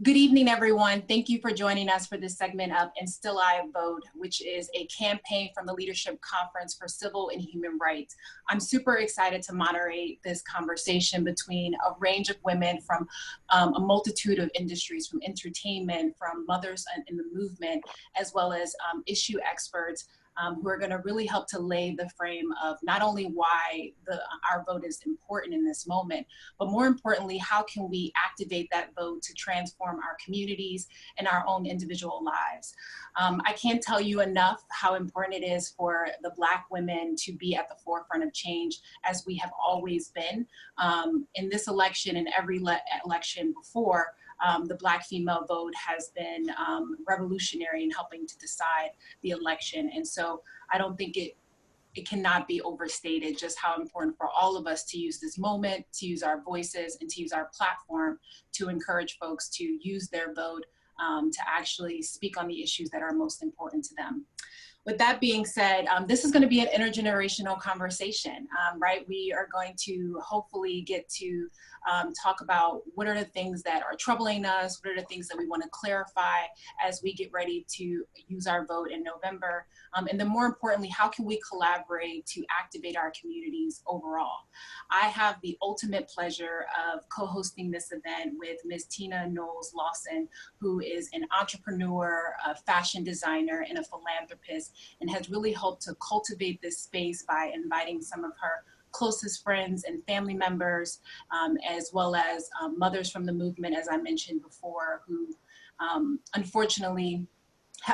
Good evening, everyone. Thank you for joining us for this segment of And Still I Vote, which is a campaign from the Leadership Conference for Civil and Human Rights. I'm super excited to moderate this conversation between a range of women from a multitude of industries, from entertainment, from mothers in the movement, as well as issue experts who are going to really help to lay the frame of not only why our vote is important in this moment, but more importantly, how can we activate that vote to transform our communities and our own individual lives. I can't tell you enough how important it is for the Black women to be at the forefront of change, as we have always been. In this election and every election before, the Black female vote has been revolutionary in helping to decide the election. And so I don't think it cannot be overstated just how important for all of us to use this moment, to use our voices, and to use our platform to encourage folks to use their vote to actually speak on the issues that are most important to them. With that being said, this is going to be an intergenerational conversation, right? We are going to hopefully get to talk about what are the things that are troubling us, what are the things that we want to clarify as we get ready to use our vote in November. And then more importantly, how can we collaborate to activate our communities overall? I have the ultimate pleasure of co-hosting this event with Ms. Tina Knowles-Lawson, who is an entrepreneur, a fashion designer, and a philanthropist, and has really helped to cultivate this space by inviting some of her closest friends and family members, as well as mothers from the movement, as I mentioned before, who unfortunately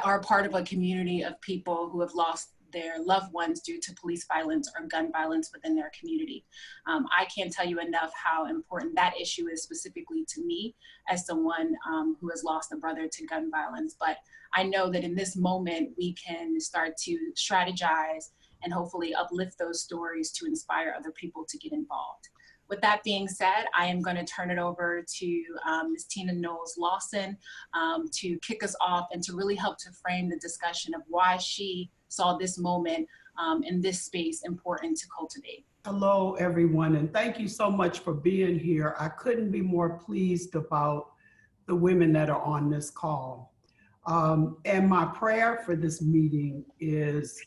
are part of a community of people who have lost their loved ones due to police violence or gun violence within their community. I can't tell you enough how important that issue is specifically to me as someone who has lost a brother to gun violence. But I know that in this moment, we can start to strategize and hopefully uplift those stories to inspire other people to get involved. With that being said, I am going to turn it over to Ms. Tina Knowles-Lawson to kick us off and to really help to frame the discussion of why she saw this moment in this space important to cultivate. Hello, everyone, and thank you so much for being here. I couldn't be more pleased about the women that are on this call. And my prayer for this meeting is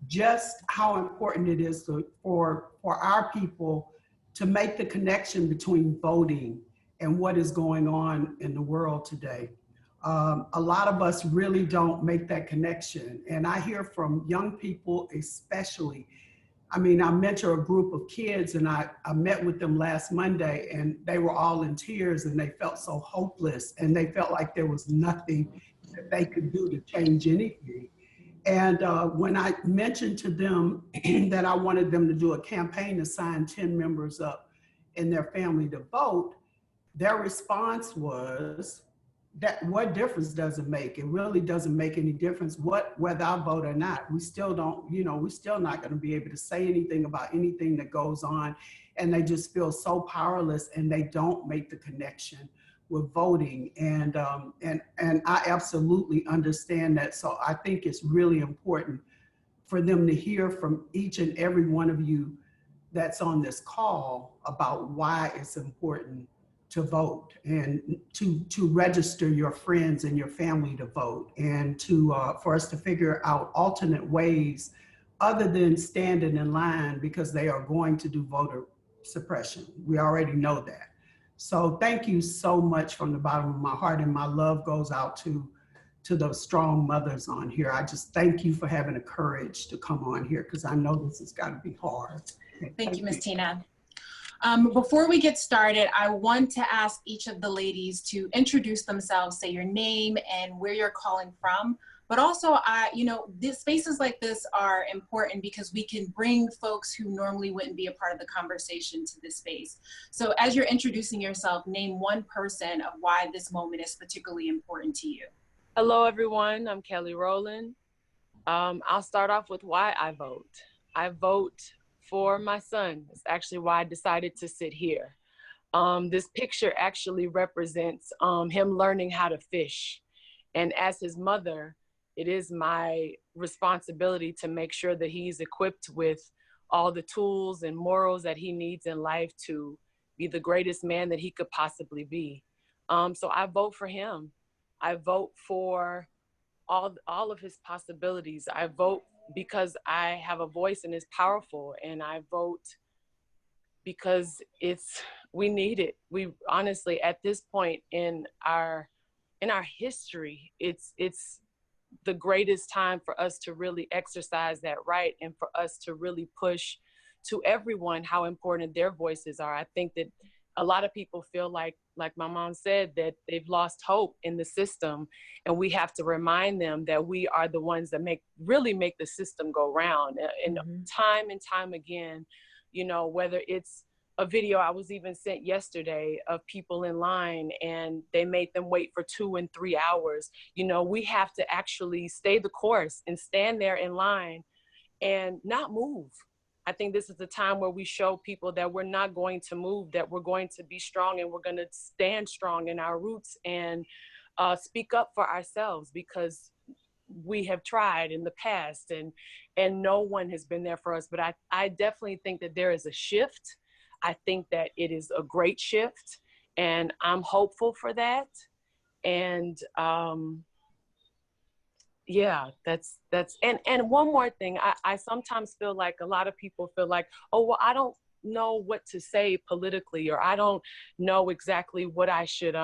just how important it is for our people to make the connection between voting and what is going on in the world today. A lot of us really don't make that connection. And I hear from young people especially. I mean, I mentor a group of kids and I met with them last Monday and they were all in tears and they felt so hopeless and they felt like there was nothing that they could do to change anything. And when I mentioned to them that I wanted them to do a campaign to sign 10 members up in their family to vote, their response was, that what difference does it make? It really doesn't make any difference whether I vote or not. We still don't, we're still not going to be able to say anything about anything that goes on. And they just feel so powerless and they don't make the connection with voting. And I absolutely understand that. So I think it's really important for them to hear from each and every one of you that's on this call about why it's important to vote and to register your friends and your family to vote, and to for us to figure out alternate ways other than standing in line because they are going to do voter suppression. We already know that. So thank you so much from the bottom of my heart, and my love goes out to those strong mothers on here. I just thank you for having the courage to come on here because I know this has got to be hard. Thank you, Ms. Tina. Before we get started, I want to ask each of the ladies to introduce themselves, say your name and where you're calling from. But also, spaces like this are important because we can bring folks who normally wouldn't be a part of the conversation to this space. So as you're introducing yourself, name one person of why this moment is particularly important to you. Hello, everyone. I'm Kelly Rowland. I'll start off with why I vote. I vote for my son. It's actually why I decided to sit here. This picture actually represents him learning how to fish. And as his mother, it is my responsibility to make sure that he's equipped with all the tools and morals that he needs in life to be the greatest man that he could possibly be. So I vote for him. I vote for all of his possibilities. I vote because I have a voice and it's powerful, and I vote because we need it. We honestly, at this point in our history, it's the greatest time for us to really exercise that right, and for us to really push to everyone how important their voices are. I think that a lot of people feel like my mom said, that they've lost hope in the system, and we have to remind them that we are the ones that really make the system go round. And time and time again, you know, whether it's a video I was even sent yesterday of people in line and they made them wait for 2 and 3 hours. You know, we have to actually stay the course and stand there in line and not move. I think this is the time where we show people that we're not going to move, that we're going to be strong, and we're going to stand strong in our roots and speak up for ourselves, because we have tried in the past and no one has been there for us. But I definitely think that there is a shift. I think that it is a great shift, and I'm hopeful for that. And yeah, that's and one more thing. I sometimes feel like a lot of people feel like, oh, well, I don't know what to say politically, or I don't know exactly what I should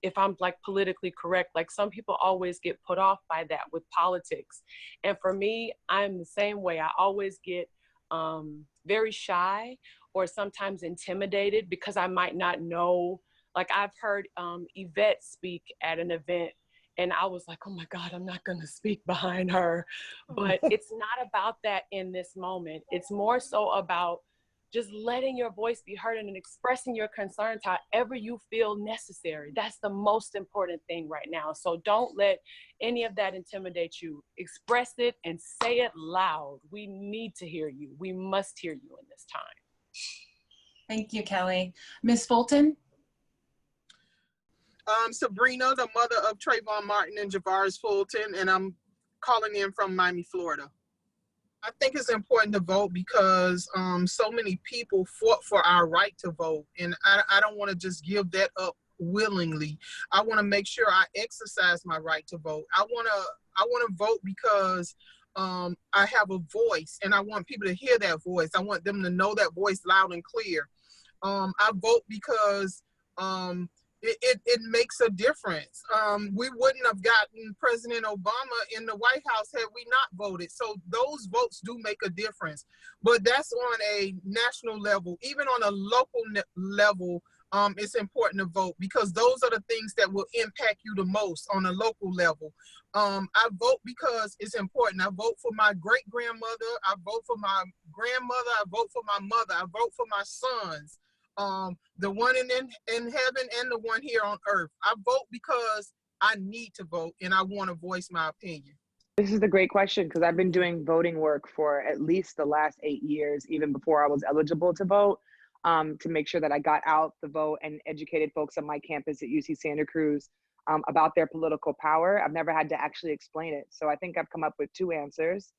if I'm like politically correct. Like, some people always get put off by that with politics. And for me, I'm the same way. I always get very shy, or sometimes intimidated, because I might not know. Like, I've heard Yvette speak at an event, and I was like, oh my God, I'm not gonna speak behind her. But it's not about that in this moment. It's more so about just letting your voice be heard and expressing your concerns however you feel necessary. That's the most important thing right now. So don't let any of that intimidate you. Express it and say it loud. We need to hear you. We must hear you in this time. Thank you, Kelly. Ms. Fulton? Sabrina, the mother of Trayvon Martin and Javaris Fulton, and I'm calling in from Miami, Florida. I think it's important to vote because so many people fought for our right to vote, and I don't want to just give that up willingly. I want to make sure I exercise my right to vote. I want to vote because I have a voice, and I want people to hear that voice. I want them to know that voice loud and clear. I vote because it makes a difference. We wouldn't have gotten President Obama in the White House had we not voted. So those votes do make a difference. But that's on a national level. Even on a local level, it's important to vote, because those are the things that will impact you the most on a local level. I vote because it's important. I vote for my great-grandmother. I vote for my grandmother. I vote for my mother. I vote for my sons. The one in heaven and the one here on earth. I vote because I need to vote, and I want to voice my opinion. This is a great question, because I've been doing voting work for at least the last 8 years, even before I was eligible to vote, to make sure that I got out the vote and educated folks on my campus at UC Santa Cruz about their political power. I've never had to actually explain it. So I think I've come up with 2 answers.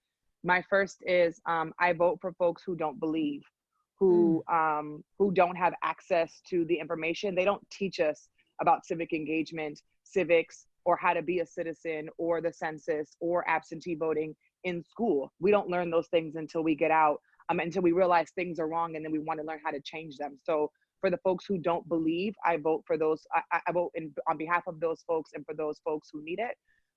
My first is I vote for folks who don't believe, who don't have access to the information. They don't teach us about civic engagement, civics, or how to be a citizen, or the census, or absentee voting in school. We don't learn those things until we get out, until we realize things are wrong, and then we want to learn how to change them. So for the folks who don't believe, I vote for those. I vote on behalf of those folks and for those folks who need it.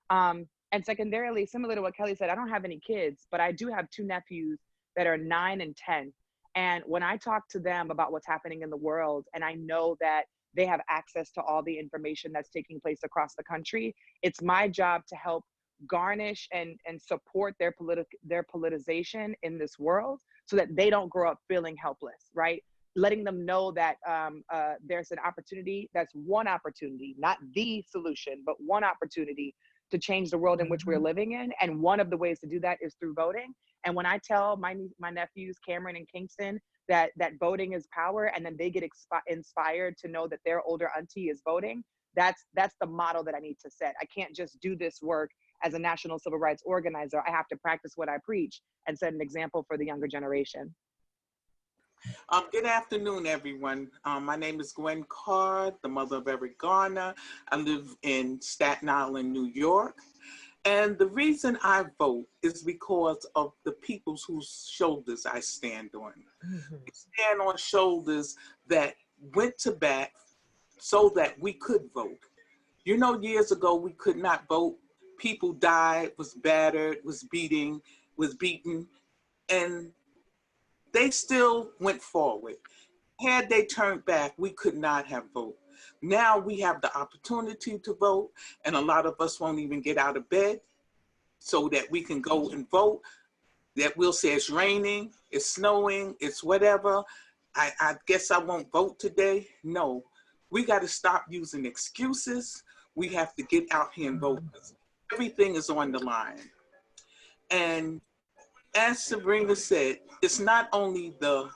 And secondarily, similar to what Kelly said, I don't have any kids, but I do have 2 nephews that are 9 and 10. And when I talk to them about what's happening in the world, and I know that they have access to all the information that's taking place across the country, it's my job to help garnish and support their politicization in this world, so that they don't grow up feeling helpless, right? Letting them know that there's an opportunity, that's one opportunity, not the solution, but one opportunity to change the world in which we're living in. And one of the ways to do that is through voting. And when I tell my nephews, Cameron and Kingston, that voting is power, and then they get inspired to know that their older auntie is voting, that's the model that I need to set. I can't just do this work as a national civil rights organizer. I have to practice what I preach and set an example for the younger generation. Good afternoon, everyone. My name is GWEN CARR, the mother of Eric Garner. I live in Staten Island, New York. And the reason I vote is because of the people whose shoulders I stand on. Mm-hmm. I stand on shoulders that went to bat so that we could vote. You know, years ago, we could not vote. People died, was battered, was beaten, and they still went forward. Had they turned back, we could not have voted. Now we have the opportunity to vote, and a lot of us won't even get out of bed so that we can go and vote. That we'll say it's raining, it's snowing, it's whatever. I guess I won't vote today. No, we got to stop using excuses. We have to get out here and vote. Everything is on the line. And as Sabrina said, it's not only the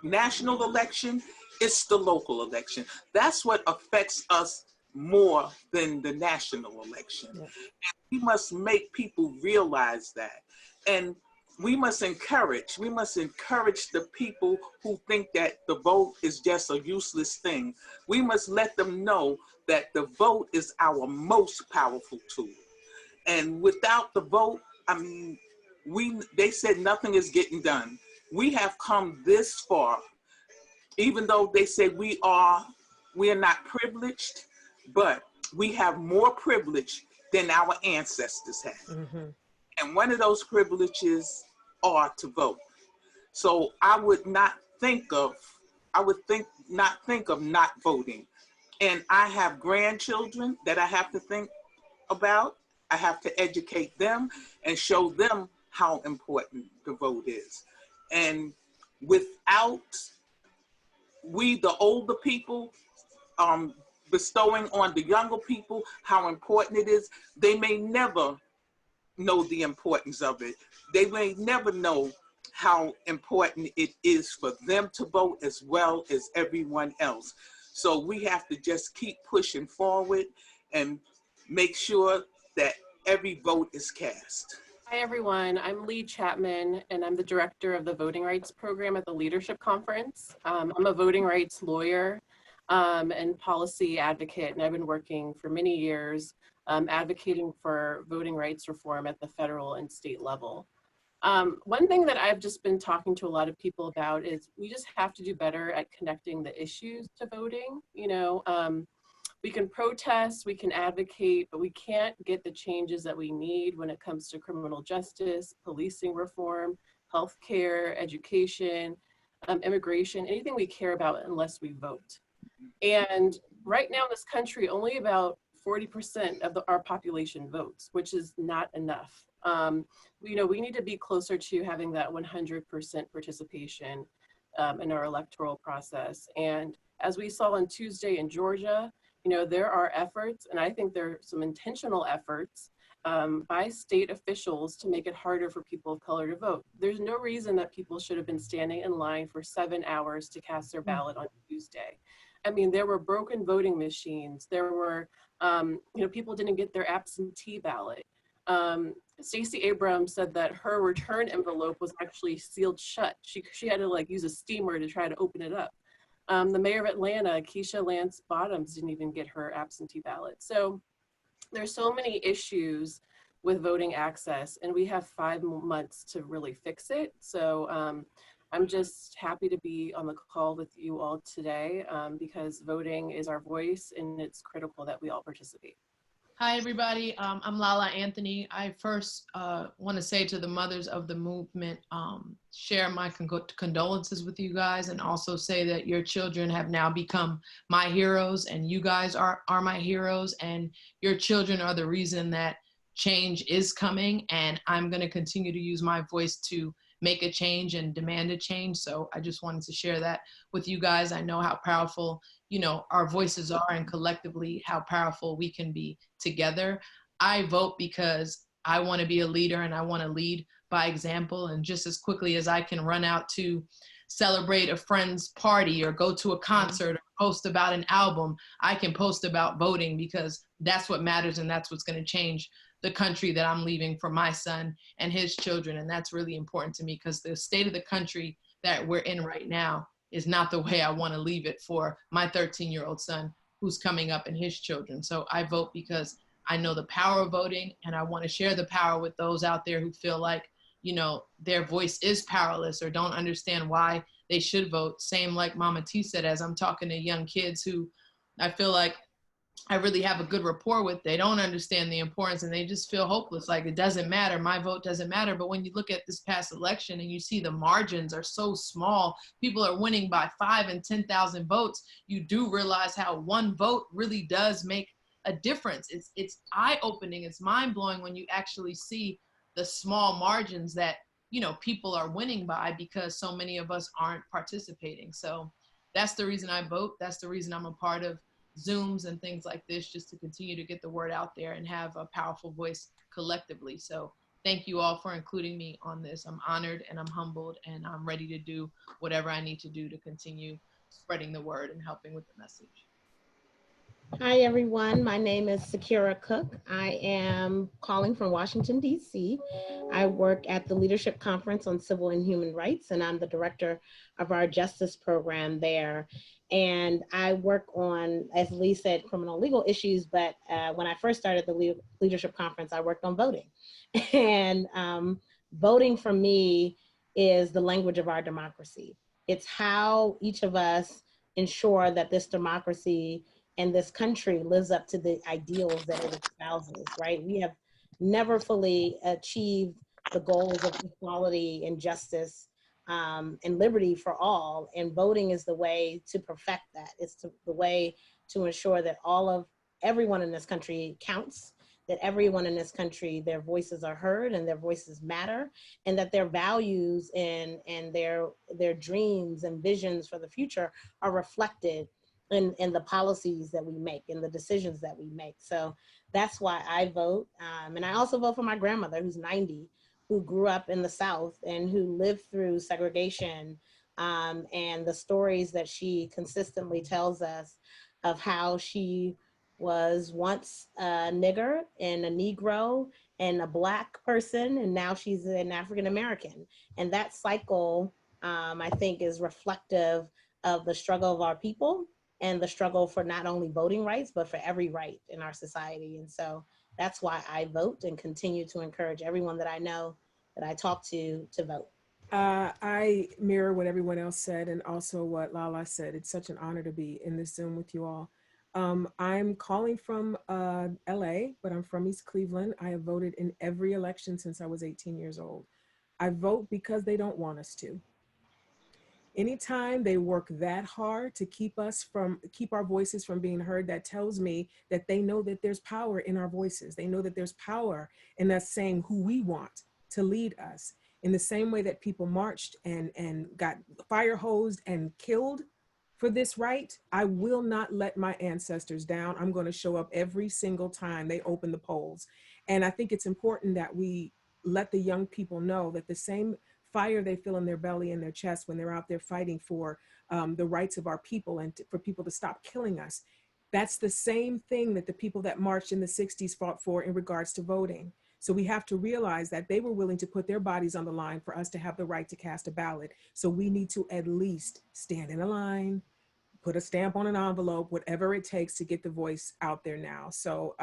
national election, it's the local election. That's what affects us more than the national election. Yeah. We must make people realize that. And we must encourage the people who think that the vote is just a useless thing. We must let them know that the vote is our most powerful tool. And without the vote, I mean, they said nothing is getting done. We have come this far, even though they say we are not privileged, but we have more privilege than our ancestors had. Mm-hmm. And one of those privileges are to vote. So I would not think of not voting. And I have grandchildren that I have to think about. I have to educate them and show them how important the vote is. And without we, the older people, bestowing on the younger people how important it is, they may never know the importance of it. They may never know how important it is for them to vote as well as everyone else. So we have to just keep pushing forward and make sure that every vote is cast. Hi everyone, I'm Lee Chapman and I'm the director of the Voting Rights Program at the Leadership Conference. I'm a voting rights lawyer and policy advocate, and I've been working for many years advocating for voting rights reform at the federal and state level. One thing that I've just been talking to a lot of people about is we just have to do better at connecting the issues to voting. You know, we can protest, we can advocate, but we can't get the changes that we need when it comes to criminal justice, policing reform, healthcare, education, immigration, anything we care about unless we vote. And right now in this country, only about 40% of our population votes, which is not enough. You know, we need to be closer to having that 100% participation in our electoral process. And as we saw on Tuesday in Georgia, you know, there are efforts, and I think there are some intentional efforts by state officials to make it harder for people of color to vote. There's no reason that people should have been standing in line for 7 hours to cast their ballot on Tuesday. I mean, there were broken voting machines. There were, you know, people didn't get their absentee ballot. Stacey Abrams said that her return envelope was actually sealed shut. She had to like use a steamer to try to open it up. The mayor of Atlanta, Keisha Lance Bottoms, didn't even get her absentee ballot. So there's so many issues with voting access, and we have 5 months to really fix it. So I'm just happy to be on the call with you all today because voting is our voice, and it's critical that we all participate. Hi, everybody. I'm LALA Anthony. I first want to say to the mothers of the movement, share my condolences with you guys, and also say that your children have now become my heroes, and you guys are my heroes, and your children are the reason that change is coming, and I'm going to continue to use my voice to make a change and demand a change. So I just wanted to share that with you guys. I know how powerful, you know, our voices are, and collectively how powerful we can be together. I vote because I want to be a leader, and I want to lead by example. And just as quickly as I can run out to celebrate a friend's party or go to a concert or post about an album, I can post about voting, because that's what matters, and that's what's going to change the country that I'm leaving for my son and his children. And that's really important to me, because the state of the country that we're in right now is not the way I want to leave it for my 13-year-old son who's coming up and his children. So I vote because I know the power of voting, and I want to share the power with those out there who feel like, you know, their voice is powerless or don't understand why they should vote. Same like Mama T said, as I'm talking to young kids who I feel like I really have a good rapport with, they don't understand the importance and they just feel hopeless. Like it doesn't matter, my vote doesn't matter. But when you look at this past election and you see the margins are so small, people are winning by 5,000 and 10,000 votes, you do realize how one vote really does make a difference. It's eye-opening, it's mind-blowing when you actually see the small margins that, you know, people are winning by because so many of us aren't participating. So that's the reason I vote. That's the reason I'm a part of Zooms and things like this, just to continue to get the word out there and have a powerful voice collectively. So thank you all for including me on this. I'm honored and I'm humbled, and I'm ready to do whatever I need to do to continue spreading the word and helping with the message. Hi, everyone. My name is Sakira Cook. I am calling from Washington, D.C. I work at the Leadership Conference on Civil and Human Rights, and I'm the director of our justice program there. And I work on, as Lee said, criminal legal issues, but when I first started the Leadership Conference, I worked on voting. And voting for me is the language of our democracy. It's how each of us ensure that this democracy and this country lives up to the ideals that it espouses, right? We have never fully achieved the goals of equality and justice and liberty for all, and voting is the way to perfect that. It's the way to ensure that everyone in this country counts, that everyone in this country, their voices are heard and their voices matter, and that their values and their dreams and visions for the future are reflected in the policies that we make, in the decisions that we make. So that's why I vote. And I also vote for my grandmother, who's 90, who grew up in the South and who lived through segregation, and the stories that she consistently tells us of how she was once a nigger and a Negro and a Black person, and now she's an African American. And that cycle, I think, is reflective of the struggle of our people and the struggle for not only voting rights, but for every right in our society. And so that's why I vote and continue to encourage everyone that I know, that I talk to vote. I mirror what everyone else said and also what Lala said. It's such an honor to be in this Zoom with you all. I'm calling from LA, but I'm from East Cleveland. I have voted in every election since I was 18 years old. I vote because they don't want us to. Anytime they work that hard to keep our voices from being heard, that tells me that they know that there's power in our voices. They know that there's power in us saying who we want to lead us. In the same way that people marched and got fire hosed and killed for this right, I will not let my ancestors down. I'm going to show up every single time they open the polls. And I think it's important that we let the young people know that the same fire they feel in their belly and their chest when they're out there fighting for the rights of our people and for people to stop killing us, that's the same thing that the people that marched in the 60s fought for in regards to voting. So we have to realize that they were willing to put their bodies on the line for us to have the right to cast a ballot. So we need to at least stand in a line, put a stamp on an envelope, whatever it takes to get the voice out there now. So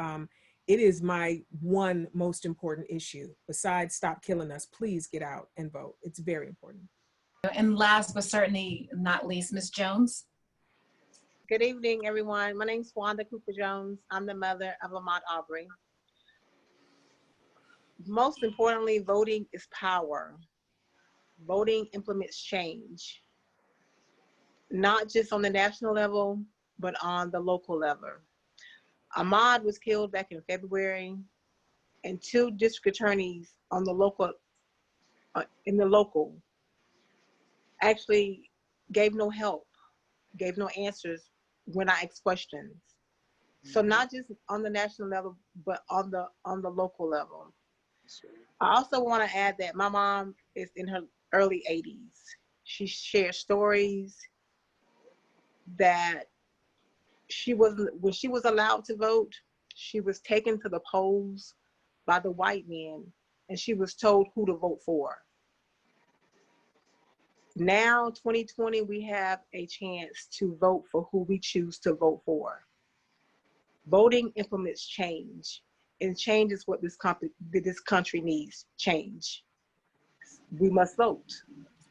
it is my one most important issue. Besides stop killing us, please get out and vote. It's very important. And last but certainly not least, Ms. Jones. Good evening, everyone. My name's Wanda Cooper Jones. I'm the mother of Ahmaud Arbery. Most importantly, voting is power. Voting implements change, not just on the national level, but on the local level. Ahmaud was killed back in February, and 2 district attorneys on the local, actually gave no help, gave no answers when I asked questions. So not just on the national level, but on the local level. I also want to add that my mom is in her early 80s. She shares stories that when she was allowed to vote, she was taken to the polls by the white men and she was told who to vote for. Now, 2020, we have a chance to vote for who we choose to vote for. Voting implements change, and change is what this country needs, change. We must vote.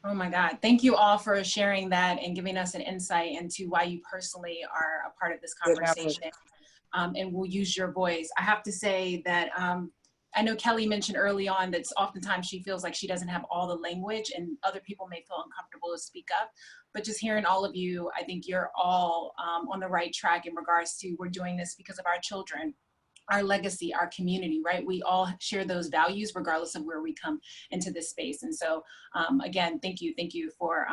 Oh my God. Thank you all for sharing that and giving us an insight into why you personally are a part of this conversation. And we'll use your voice. I have to say that I know Kelly mentioned early on that oftentimes she feels like she doesn't have all the language and other people may feel uncomfortable to speak up. But just hearing all of you, I think you're all on the right track in regards to we're doing this because of our children, our legacy, our community, right? We all share those values regardless of where we come into this space. And so again, thank you for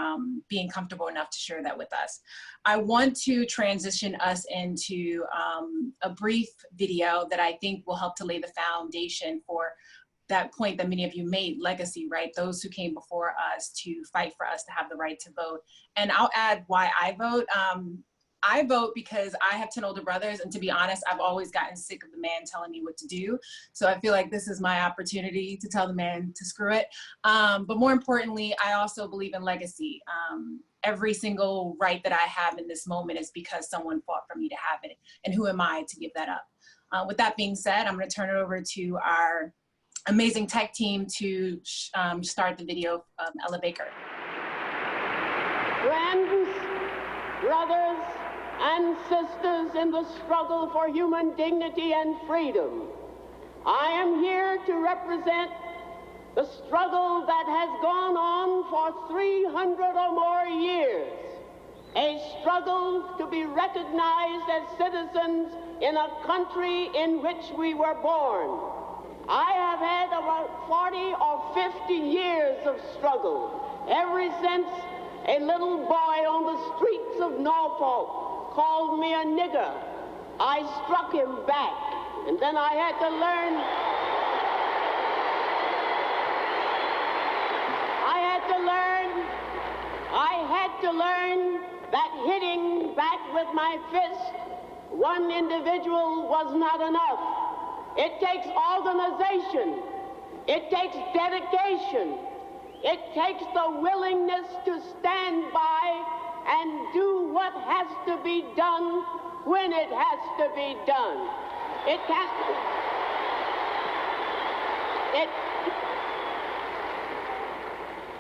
being comfortable enough to share that with us. I want to transition us into a brief video that I think will help to lay the foundation for that point that many of you made, legacy, right? Those who came before us to fight for us to have the right to vote. And I'll add why I vote. I vote because I have 10 older brothers, and to be honest, I've always gotten sick of the man telling me what to do. So I feel like this is my opportunity to tell the man to screw it. But more importantly, I also believe in legacy. Every single right that I have in this moment is because someone fought for me to have it. And who am I to give that up? With that being said, I'm gonna turn it over to our amazing tech team to start the video. Ella Baker. Friends, brothers, and sisters in the struggle for human dignity and freedom, I am here to represent the struggle that has gone on for 300 or more years, a struggle to be recognized as citizens in a country in which we were born. I have had about 40 or 50 years of struggle, ever since a little boy on the streets of Norfolk called me a nigger. I struck him back, and then I had to learn that hitting back with my fist one individual was not enough. It takes organization, it takes dedication, it takes the willingness to stand by and do what has to be done when it has to be done.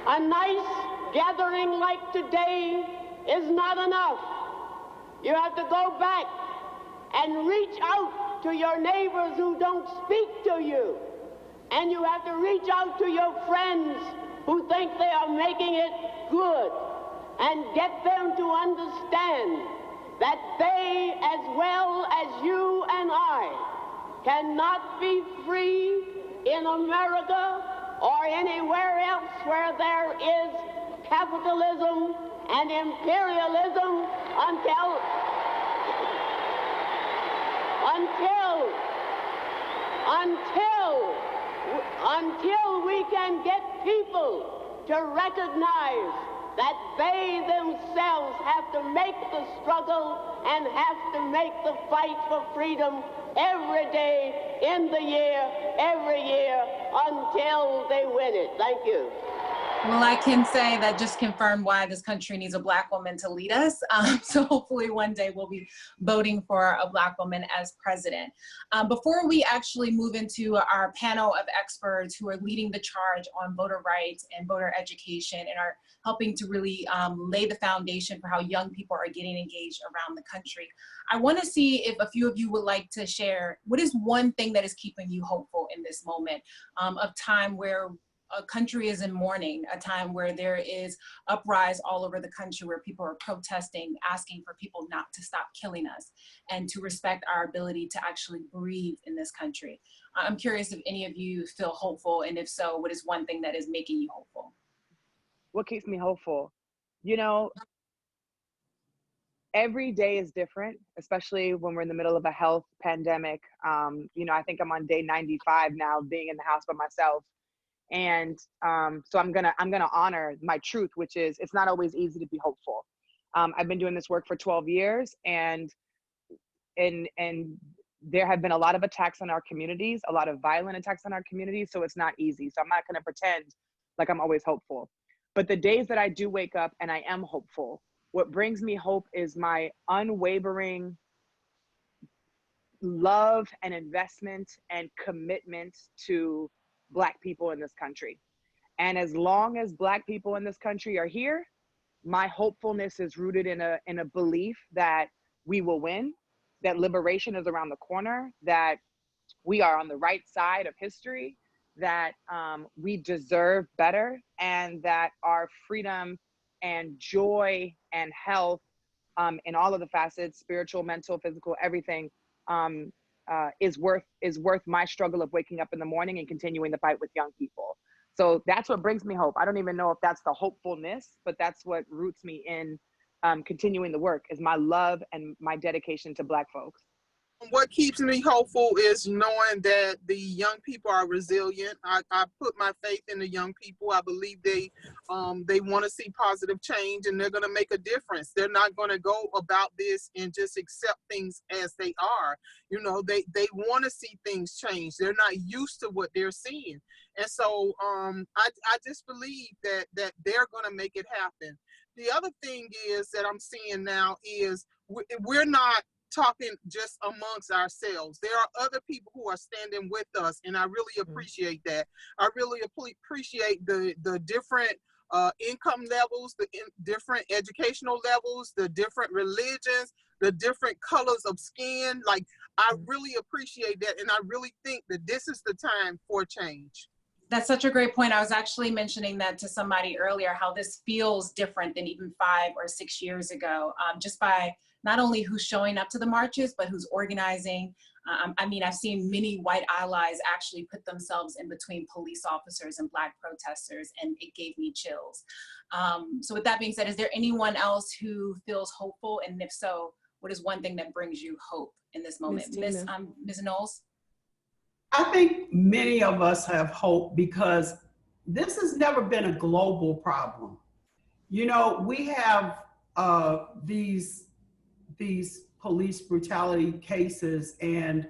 A nice gathering like today is not enough. You have to go back and reach out to your neighbors who don't speak to you. And you have to reach out to your friends who think they are making it good, and get them to understand that they, as well as you and I, cannot be free in America or anywhere else where there is capitalism and imperialism until we can get people to recognize that they themselves have to make the struggle and have to make the fight for freedom every day in the year, every year, until they win it. Thank you. Well, I can say that just confirmed why this country needs a Black woman to lead us. So hopefully one day we'll be voting for a Black woman as president. Before we actually move into our panel of experts who are leading the charge on voter rights and voter education and are helping to really lay the foundation for how young people are getting engaged around the country, I want to see if a few of you would like to share what is one thing that is keeping you hopeful in this moment of time where a country is in mourning, a time where there is uprise all over the country, where people are protesting, asking for people not to stop killing us and to respect our ability to actually breathe in this country. I'm curious if any of you feel hopeful, and if so, what is one thing that is making you hopeful? What keeps me hopeful? You know, every day is different, especially when we're in the middle of a health pandemic. You know, I think I'm on day 95 now, being in the house by myself. And so I'm gonna honor my truth, which is it's not always easy to be hopeful. I've been doing this work for 12 years, and there have been a lot of attacks on our communities, a lot of violent attacks on our communities. So it's not easy. So I'm not gonna pretend like I'm always hopeful. But the days that I do wake up and I am hopeful, what brings me hope is my unwavering love and investment and commitment to Black people in this country. And as long as Black people in this country are here, my hopefulness is rooted in a belief that we will win, that liberation is around the corner, that we are on the right side of history, that we deserve better, and that our freedom and joy and health in all of the facets, spiritual, mental, physical, everything, is worth my struggle of waking up in the morning and continuing the fight with young people. So that's what brings me hope. I don't even know if that's the hopefulness, but that's what roots me in continuing the work, is my love and my dedication to Black folks. What keeps me hopeful is knowing that the young people are resilient. I put my faith in the young people. I believe they want to see positive change, and they're going to make a difference. They're not going to go about this and just accept things as they are. You know, they want to see things change. They're not used to what they're seeing. And so I just believe that they're going to make it happen. The other thing is that I'm seeing now is we're not talking just amongst ourselves. There are other people who are standing with us, and I really appreciate that. I really appreciate the different income levels, the different educational levels, the different religions, the different colors of skin. Like, I really appreciate that, and I really think that this is the time for change. That's such a great point. I was actually mentioning that to somebody earlier, how this feels different than even 5 or 6 years ago, just by not only who's showing up to the marches, but who's organizing. I mean, I've seen many white allies actually put themselves in between police officers and Black protesters, and it gave me chills. So with that being said, is there anyone else who feels hopeful? And if so, what is one thing that brings you hope in this moment? Ms. Knowles? I think many of us have hope because this has never been a global problem. You know, we have these police brutality cases, and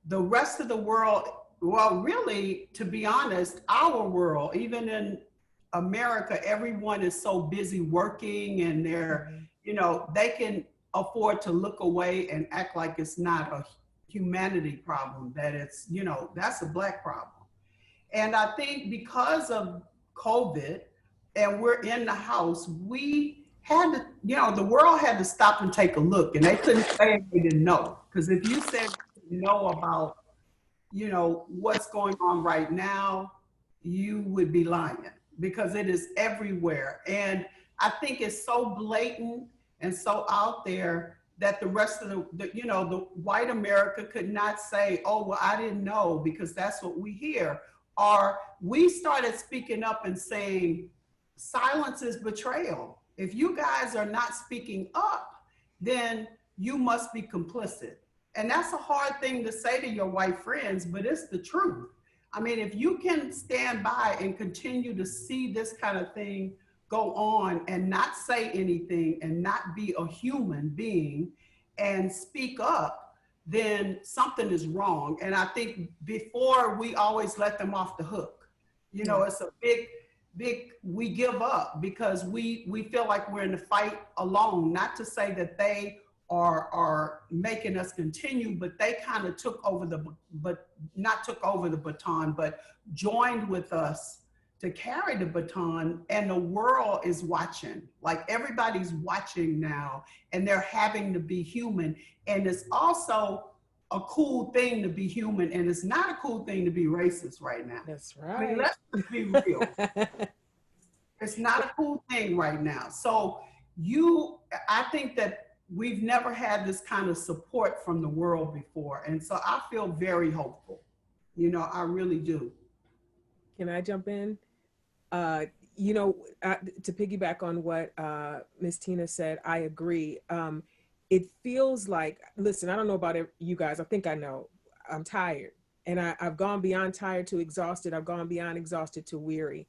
the rest of the world, well, really, to be honest, our world, even in America, everyone is so busy working, and they're, you know, they can afford to look away and act like it's not a humanity problem, that it's, you know, that's a Black problem. And I think because of COVID and we're in the house, we had to, you know, the world had to stop and take a look, and they couldn't say they didn't know. Because if you said you know about, you know, what's going on right now, you would be lying, because it is everywhere. And I think it's so blatant and so out there that the rest of the you know, the white America could not say, oh, well, I didn't know, because that's what we hear. Or we started speaking up and saying, silence is betrayal. If you guys are not speaking up, then you must be complicit. And that's a hard thing to say to your white friends, but it's the truth. I mean, if you can stand by and continue to see this kind of thing go on and not say anything and not be a human being and speak up, then something is wrong. And I think before, we always let them off the hook. You know, it's a big, we give up because we feel like we're in the fight alone. Not to say that they are making us continue, but they kind of took over not took over the baton, but joined with us to carry the baton, and the world is watching. Like, everybody's watching now, and they're having to be human. And it's also a cool thing to be human, and it's not a cool thing to be racist right now. That's right. I mean, let's just be real. It's not a cool thing right now. So I think that we've never had this kind of support from the world before. And so I feel very hopeful. You know, I really do. Can I jump in? You know, to piggyback on what Ms. Tina said, I agree. It feels like, listen, I don't know about you guys. I think I know. I'm tired. And I've gone beyond tired to exhausted. I've gone beyond exhausted to weary.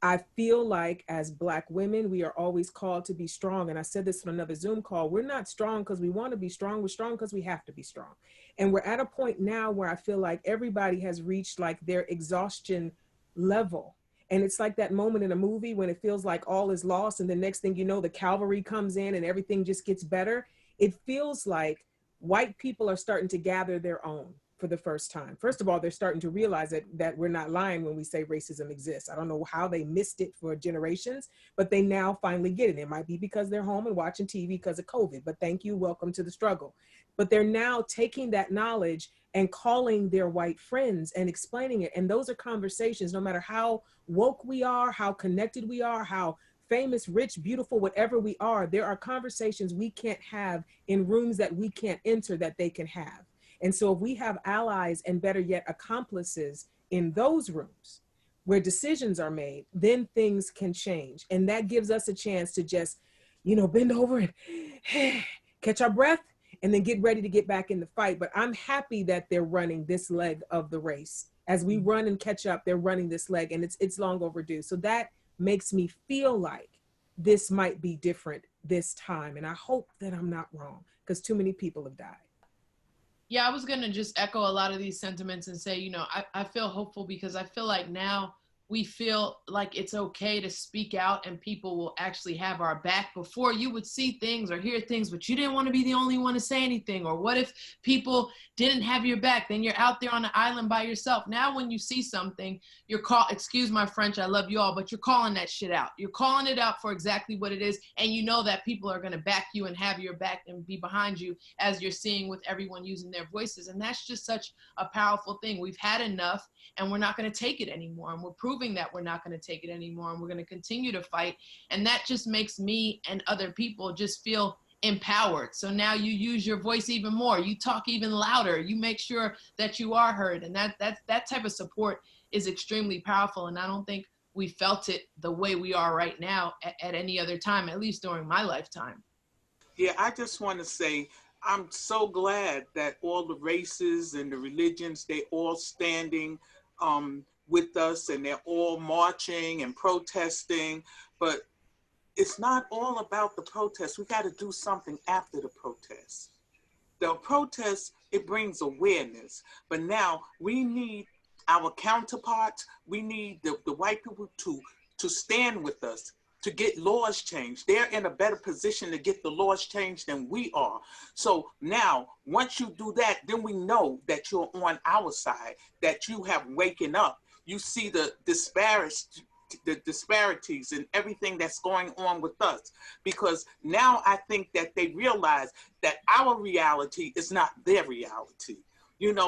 I feel like as Black women, we are always called to be strong. And I said this on another Zoom call. We're not strong because we want to be strong. We're strong because we have to be strong. And we're at a point now where I feel like everybody has reached like their exhaustion level. And it's like that moment in a movie when it feels like all is lost, and the next thing you know, the cavalry comes in and everything just gets better. It feels like white people are starting to gather their own for the first time. First of all, they're starting to realize that we're not lying when we say racism exists. I don't know how they missed it for generations, but they now finally get it. It might be because they're home and watching TV because of COVID, but thank you, welcome to the struggle. But they're now taking that knowledge and calling their white friends and explaining it. And those are conversations, no matter how woke we are, how connected we are, how famous, rich, beautiful, whatever we are, there are conversations we can't have in rooms that we can't enter that they can have. And so if we have allies and better yet accomplices in those rooms where decisions are made, then things can change. And that gives us a chance to just, bend over and catch our breath and then get ready to get back in the fight. But I'm happy that they're running this leg of the race. As we run and catch up, they're running this leg, and it's long overdue. So that makes me feel like this might be different this time. And I hope that I'm not wrong, because too many people have died. Yeah, I was going to just echo a lot of these sentiments and say, I feel hopeful because I feel like now we feel like it's okay to speak out and people will actually have our back. Before, you would see things or hear things, but you didn't want to be the only one to say anything. Or what if people didn't have your back? Then you're out there on the island by yourself. Now, when you see something, excuse my French, I love you all, but you're calling that shit out. You're calling it out for exactly what it is. And you know that people are going to back you and have your back and be behind you, as you're seeing with everyone using their voices. And that's just such a powerful thing. We've had enough and we're not going to take it anymore. And we're proving that we're not going to take it anymore, and we're going to continue to fight. And that just makes me and other people just feel empowered. So now you use your voice even more, you talk even louder, you make sure that you are heard. And that type of support is extremely powerful. And I don't think we felt it the way we are right now at any other time, at least during my lifetime. Yeah, I just want to say I'm so glad that all the races and the religions, they all standing with us, and they're all marching and protesting. But it's not all about the protest. We got to do something after the protest. The protest, it brings awareness, but now we need our counterparts. We need the white people to stand with us, to get laws changed. They're in a better position to get the laws changed than we are. So now, once you do that, then we know that you're on our side, that you have waken up. You see the disparities and everything that's going on with us. Because now I think that they realize that our reality is not their reality.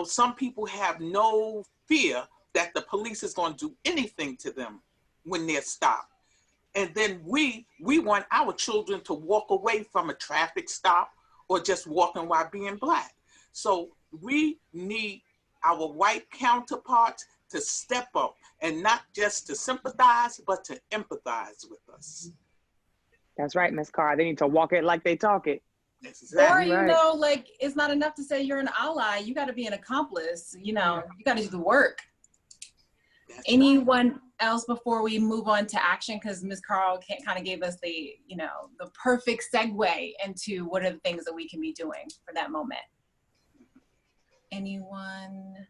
Some people have no fear that the police is going to do anything to them when they're stopped. And then we want our children to walk away from a traffic stop or just walking while being Black. So we need our white counterparts to step up, and not just to sympathize, but to empathize with us. That's right, Ms. Carr. They need to walk it like they talk it. Exactly. Or, like, it's not enough to say you're an ally. You got to be an accomplice. You got to do the work. That's Anyone else before we move on to action? Because Ms. Carl kind of gave us the perfect segue into what are the things that we can be doing for that moment. Anyone?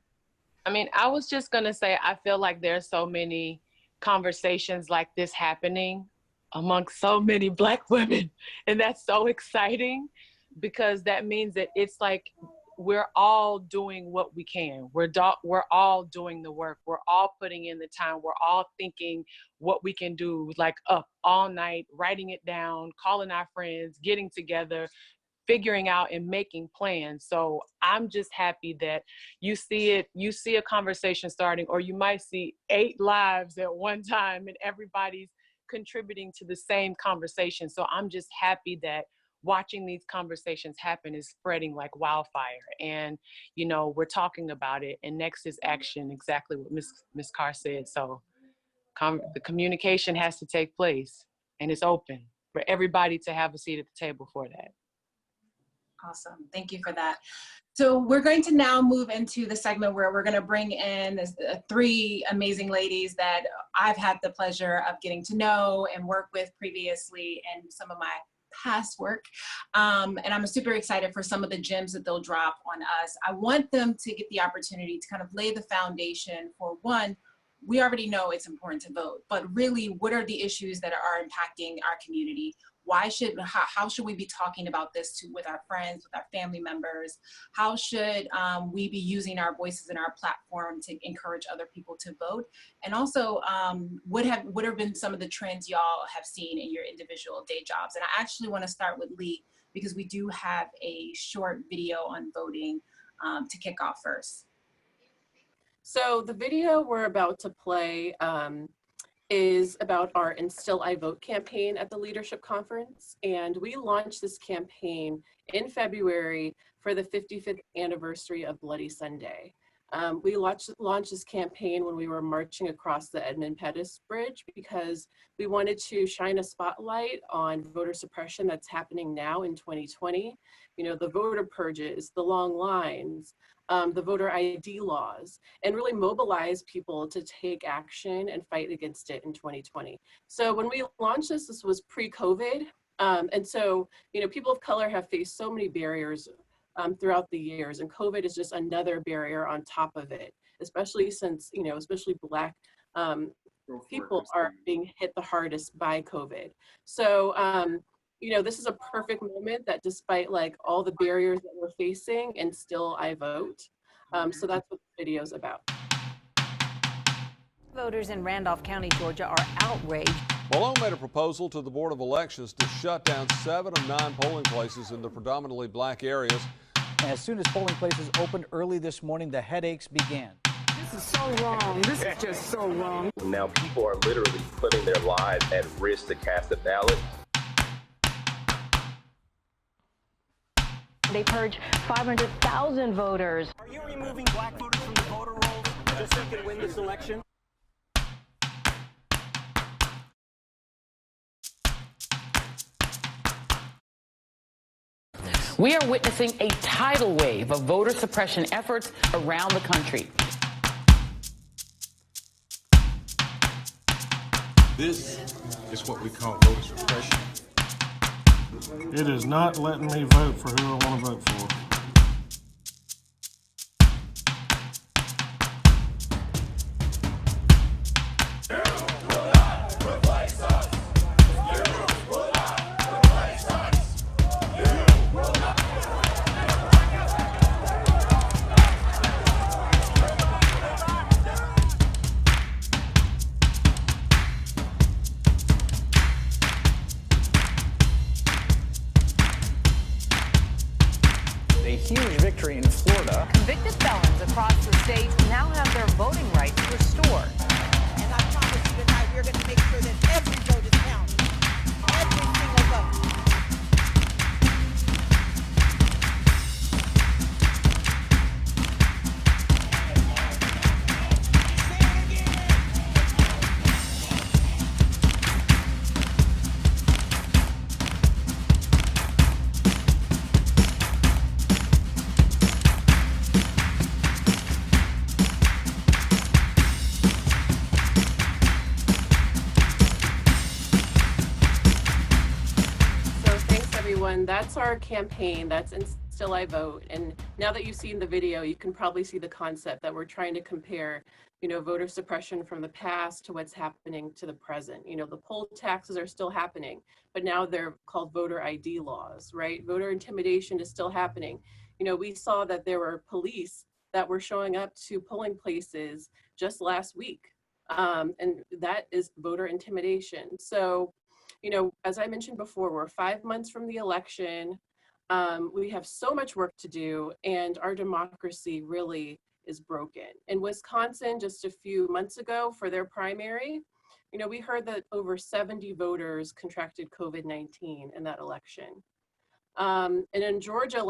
I mean, I was just going to say, I feel like there's so many conversations like this happening amongst so many Black women. And that's so exciting, because that means that it's like we're all doing what we can. We're all doing the work. We're all putting in the time. We're all thinking what we can do, like up all night, writing it down, calling our friends, getting together, figuring out and making plans. So I'm just happy that you see a conversation starting, or you might see 8 lives at one time and everybody's contributing to the same conversation. So I'm just happy that watching these conversations happen is spreading like wildfire. And, we're talking about it, and next is action, exactly what Ms. Carr said. So the communication has to take place, and it's open for everybody to have a seat at the table for that. Awesome. Thank you for that. So we're going to now move into the segment where we're going to bring in 3 amazing ladies that I've had the pleasure of getting to know and work with previously in some of my past work. And I'm super excited for some of the gems that they'll drop on us. I want them to get the opportunity to kind of lay the foundation for, one, we already know it's important to vote, but really, what are the issues that are impacting our community? How should we be talking about this with our friends, with our family members? How should we be using our voices and our platform to encourage other people to vote? And also, what have been some of the trends y'all have seen in your individual day jobs? And I actually want to start with Lee, because we do have a short video on voting to kick off first. So the video we're about to play is about our And Still I Vote campaign at the Leadership Conference. And we launched this campaign in February for the 55th anniversary of Bloody Sunday. We launched this campaign when we were marching across the Edmund Pettus Bridge, because we wanted to shine a spotlight on voter suppression that's happening now in 2020. You know, the voter purges, the long lines, the voter ID laws, and really mobilize people to take action and fight against it in 2020. So when we launched this was pre-COVID. And so, you know, people of color have faced so many barriers throughout the years, and COVID is just another barrier on top of it, especially since, you know, especially Black people are being hit the hardest by COVID. So, you know, this is a perfect moment that despite like all the barriers that we're facing, and still I vote. So that's what the video is about. Voters in Randolph County, Georgia are outraged. Malone made a proposal to the Board of Elections to shut down 7 of 9 polling places in the predominantly Black areas. As soon as polling places opened early this morning, the headaches began. This is so wrong. This is just so wrong. Now people are literally putting their lives at risk to cast a ballot. They purged 500,000 voters. Are you removing Black voters from the voter rolls just so you can win this election? We are witnessing a tidal wave of voter suppression efforts around the country. This is what we call voter suppression. It is not letting me vote for who I want to vote for. A huge victory in Florida. Convicted felons across the state now have their voting rights restored. And I promise you tonight, we're going to make sure that every vote is counted. Every single vote. That's our campaign. That's And Still I Vote. And now that you've seen the video, you can probably see the concept that we're trying to compare, you know, voter suppression from the past to what's happening to the present. You know, the poll taxes are still happening, but now they're called voter ID laws, right? Voter intimidation is still happening. You know, we saw that there were police that were showing up to polling places just last week. And that is voter intimidation. So, you know, as I mentioned before, we're 5 months from the election. We have so much work to do, and our democracy really is broken. In Wisconsin, just a few months ago for their primary, you know, we heard that over 70 voters contracted COVID-19 in that election. And in Georgia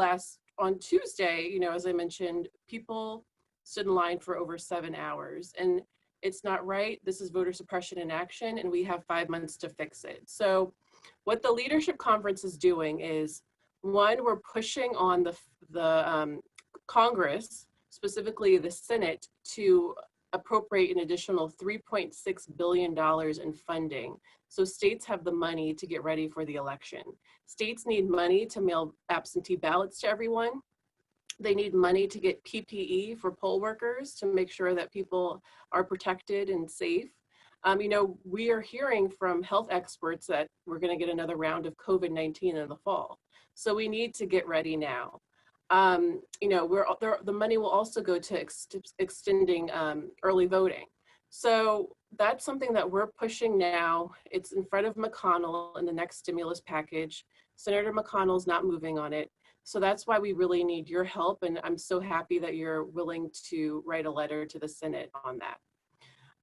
on Tuesday, you know, as I mentioned, people stood in line for over 7 hours. And it's not right. This is voter suppression in action, and we have 5 months to fix it. So what the Leadership Conference is doing is, one, we're pushing on the Congress, specifically the Senate, to appropriate an additional $3.6 billion in funding. So states have the money to get ready for the election. States need money to mail absentee ballots to everyone. They need money to get PPE for poll workers to make sure that people are protected and safe. You know, we are hearing from health experts that we're going to get another round of COVID-19 in the fall. So we need to get ready now. You know, the money will also go to extending early voting. So that's something that we're pushing now. It's in front of McConnell in the next stimulus package. Senator McConnell's not moving on it. So that's why we really need your help. And I'm so happy that you're willing to write a letter to the Senate on that.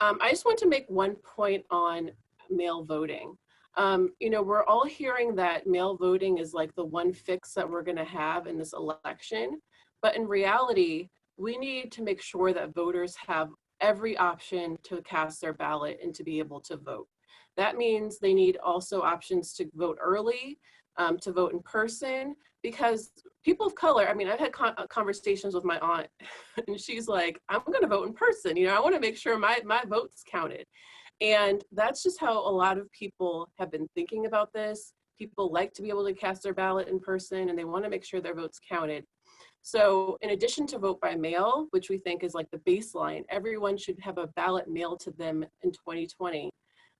I just want to make one point on mail voting. You know, we're all hearing that mail voting is like the one fix that we're going to have in this election. But in reality, we need to make sure that voters have every option to cast their ballot and to be able to vote. That means they need also options to vote early, to vote in person, because people of color, I mean, I've had conversations with my aunt and she's like, I'm going to vote in person. You know, I want to make sure my vote's counted. And that's just how a lot of people have been thinking about this. People like to be able to cast their ballot in person and they want to make sure their vote's counted. So in addition to vote by mail, which we think is like the baseline, everyone should have a ballot mailed to them in 2020.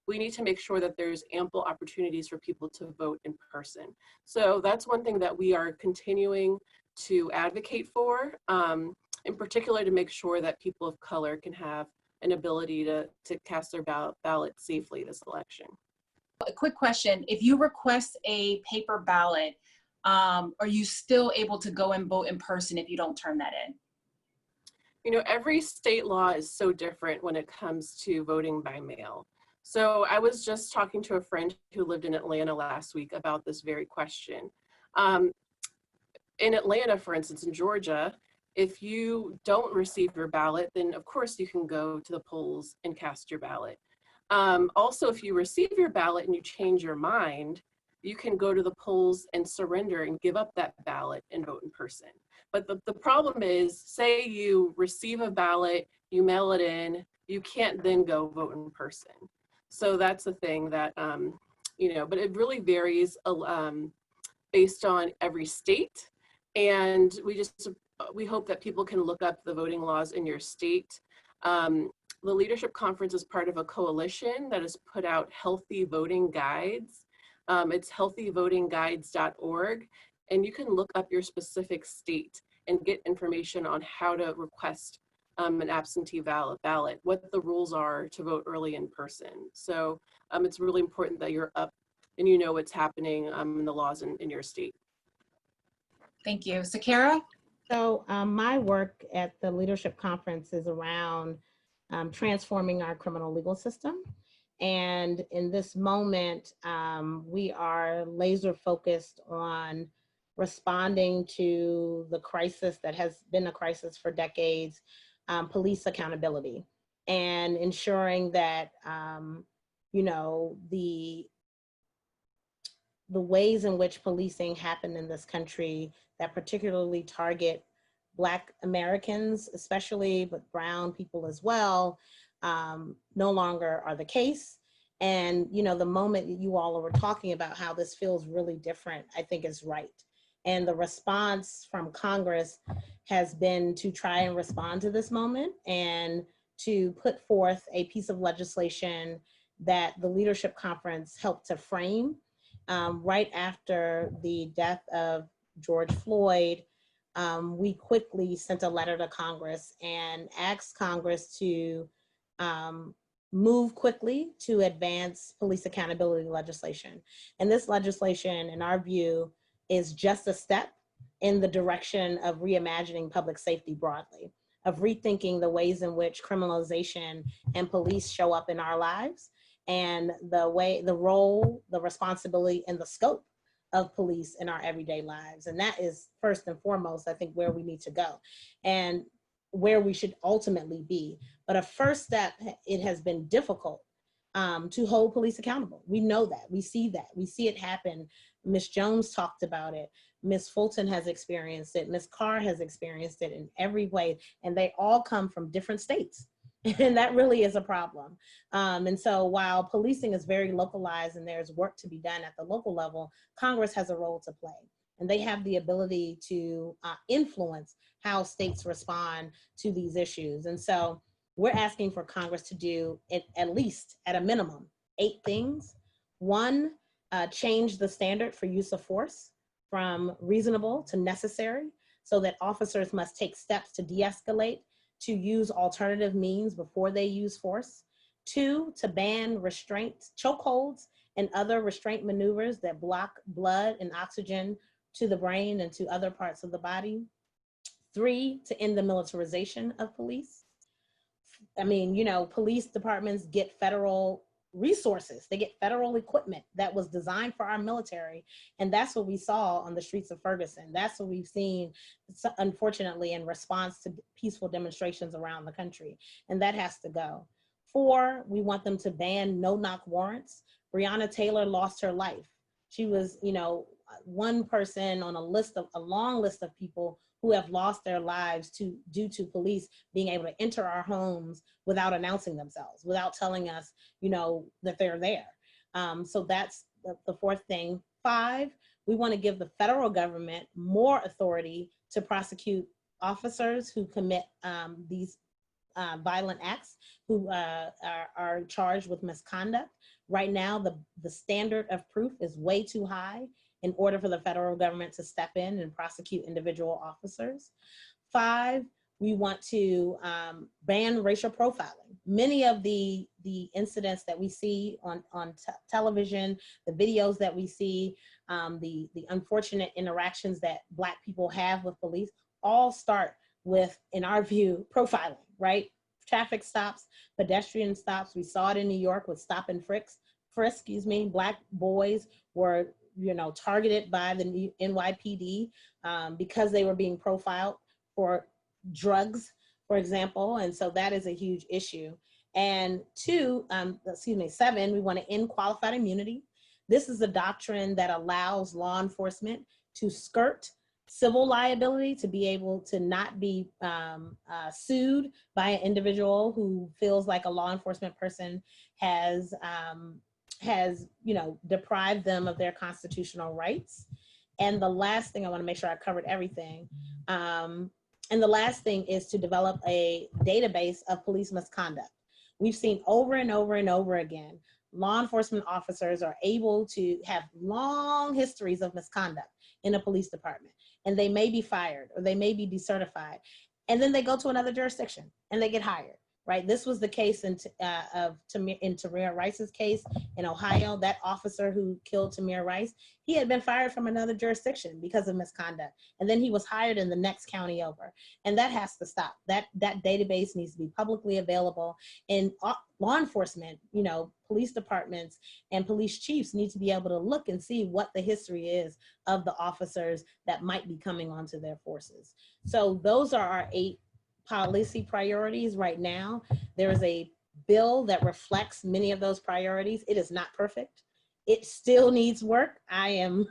We need to make sure that there's ample opportunities for people to vote in person. So that's one thing that we are continuing to advocate for, in particular to make sure that people of color can have an ability to cast their ballot safely this election. A quick question, if you request a paper ballot, are you still able to go and vote in person if you don't turn that in? You know, every state law is so different when it comes to voting by mail. So I was just talking to a friend who lived in Atlanta last week about this very question. In Atlanta, for instance, in Georgia, if you don't receive your ballot, then of course you can go to the polls and cast your ballot. Also, if you receive your ballot and you change your mind, you can go to the polls and surrender and give up that ballot and vote in person. But the problem is, say you receive a ballot, you mail it in, you can't then go vote in person. So that's the thing that, you know, but it really varies based on every state. And we hope that people can look up the voting laws in your state. The Leadership Conference is part of a coalition that has put out healthy voting guides. It's healthyvotingguides.org, and you can look up your specific state and get information on how to request an absentee ballot, what the rules are to vote early in person. So it's really important that you're up and you know what's happening in the laws in your state. Thank you. Sakara? So my work at the Leadership Conference is around transforming our criminal legal system. And in this moment, we are laser focused on responding to the crisis that has been a crisis for decades, police accountability, and ensuring that, you know, the ways in which policing happen in this country that particularly target Black Americans, especially, but brown people as well, no longer are the case. And, you know, the moment that you all were talking about how this feels really different, I think is right. And the response from Congress has been to try and respond to this moment and to put forth a piece of legislation that the Leadership Conference helped to frame. Right after the death of George Floyd, we quickly sent a letter to Congress and asked Congress to move quickly to advance police accountability legislation. And this legislation, in our view, is just a step in the direction of reimagining public safety broadly, of rethinking the ways in which criminalization and police show up in our lives, and the role, the responsibility, and the scope of police in our everyday lives. And that is first and foremost, I think, where we need to go and where we should ultimately be. But a first step, it has been difficult to hold police accountable. We know that, we see it happen. Ms. Jones talked about it. Ms. Fulton has experienced it. Ms. CARR has experienced it in every way. And they all come from different states. And that really is a problem. And so while policing is very localized and there's work to be done at the local level, Congress has a role to play. and they have the ability to influence how states respond to these issues. And so we're asking for Congress to do at least, at a minimum, 8 things. 1, change the standard for use of force from reasonable to necessary, so that officers must take steps to de-escalate, to use alternative means before they use force. 2, to ban restraints, chokeholds, and other restraint maneuvers that block blood and oxygen to the brain and to other parts of the body. 3, to end the militarization of police. I mean, you know, police departments get federal resources. They get federal equipment that was designed for our military. And that's what we saw on the streets of Ferguson. That's what we've seen, unfortunately, in response to peaceful demonstrations around the country. And that has to go. 4, we want them to ban no-knock warrants. Breonna Taylor lost her life. She was, you know, one person on a long list of people who have lost their lives due to police being able to enter our homes without announcing themselves, without telling us, you know, that they're there. So that's the 4th thing. 5, we want to give the federal government more authority to prosecute officers who commit these violent acts, who are charged with misconduct. Right now, the standard of proof is way too high in order for the federal government to step in and prosecute individual officers. 5, we want to ban racial profiling. Many of the incidents that we see on television, the videos that we see, the unfortunate interactions that Black people have with police, all start with, in our view, profiling, right? Traffic stops, pedestrian stops. We saw it in New York with stop and frisk, Black boys were, you know, targeted by the NYPD because they were being profiled for drugs, for example. And so that is a huge issue. And 7, we want to end qualified immunity. This is a doctrine that allows law enforcement to skirt civil liability, to be able to not be sued by an individual who feels like a law enforcement person has you know, deprived them of their constitutional rights. And the last thing, I want to make sure I covered everything. And the last thing is to develop a database of police misconduct. We've seen over and over and over again, law enforcement officers are able to have long histories of misconduct in a police department, and they may be fired or they may be decertified. And then they go to another jurisdiction and they get hired, right? This was the case in Tamir Rice's case in Ohio. That officer who killed Tamir Rice, he had been fired from another jurisdiction because of misconduct. And then he was hired in the next county over. And that has to stop. That database needs to be publicly available. And law enforcement, you know, police departments and police chiefs need to be able to look and see what the history is of the officers that might be coming onto their forces. So those are our 8 policy priorities right now. There is a bill that reflects many of those priorities. It is not perfect. It still needs work. I am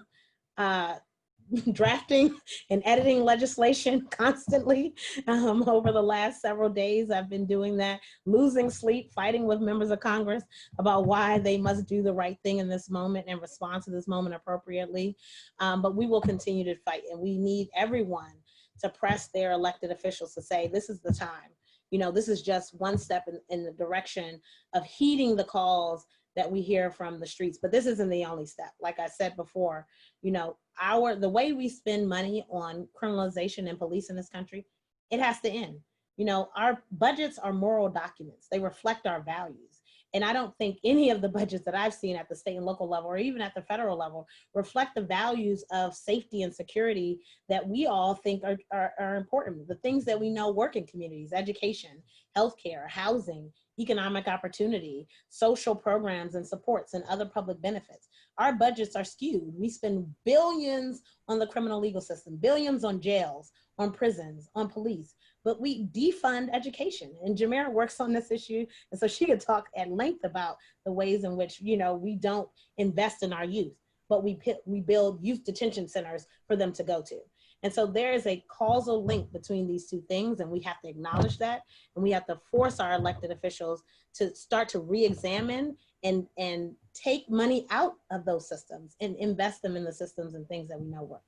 drafting and editing legislation constantly. Over the last several days, I've been doing that, losing sleep, fighting with members of Congress about why they must do the right thing in this moment and respond to this moment appropriately. But we will continue to fight, and we need everyone to press their elected officials to say, this is the time. You know, this is just one step in the direction of heeding the calls that we hear from the streets, but this isn't the only step. Like I said before, you know, the way we spend money on criminalization and police in this country, it has to end. You know, our budgets are moral documents. They reflect our values. And I don't think any of the budgets that I've seen at the state and local level, or even at the federal level, reflect the values of safety and security that we all think are important. The things that we know work in communities: education, healthcare, housing, economic opportunity, social programs and supports, and other public benefits. Our budgets are skewed. We spend billions on the criminal legal system, billions on jails, on prisons, on police, but we defund education. And Jamera works on this issue, and so she could talk at length about the ways in which, you know, we don't invest in our youth, but we build youth detention centers for them to go to. And so there is a causal link between these two things, and we have to acknowledge that, and we have to force our elected officials to start to re-examine and take money out of those systems and invest them in the systems and things that we know work.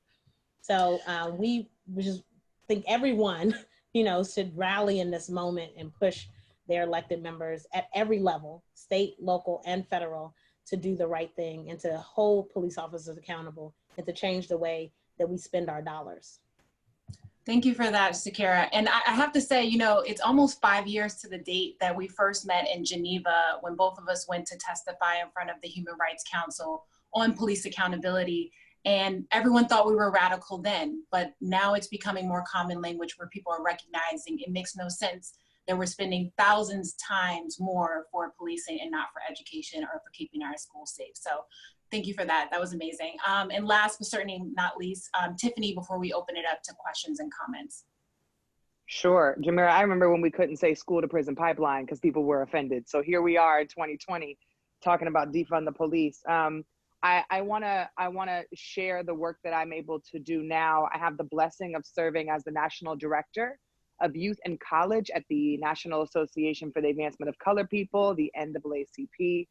So we just think everyone, should rally in this moment and push their elected members at every level, state, local, and federal, to do the right thing and to hold police officers accountable and to change the way that we spend our dollars. Thank you for that, Sakara. And I have to say, it's almost 5 years to the date that we first met in Geneva when both of us went to testify in front of the Human Rights Council on police accountability. And everyone thought we were radical then, but now it's becoming more common language where people are recognizing it makes no sense that we're spending thousands times more for policing and not for education or for keeping our schools safe. So thank you for that. That was amazing. And last but certainly not least, Tiffany, before we open it up to questions and comments. Sure. Jamira, I remember when we couldn't say school to prison pipeline because people were offended. So here we are in 2020 talking about defund the police. I wanna share the work that I'm able to do now. I have the blessing of serving as the National Director of Youth and College at the National Association for the Advancement of Colored People, the NAACP.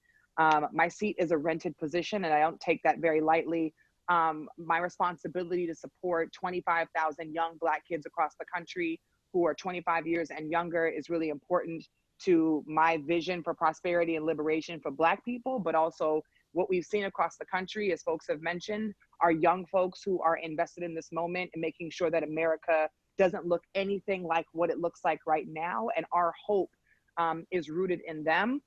My seat is a rented position and I don't take that very lightly. My responsibility to support 25,000 young Black kids across the country who are 25 years and younger is really important to my vision for prosperity and liberation for Black people, but also what we've seen across the country, as folks have mentioned, are young folks who are invested in this moment and making sure that America doesn't look anything like what it looks like right now. And our hope is rooted in them.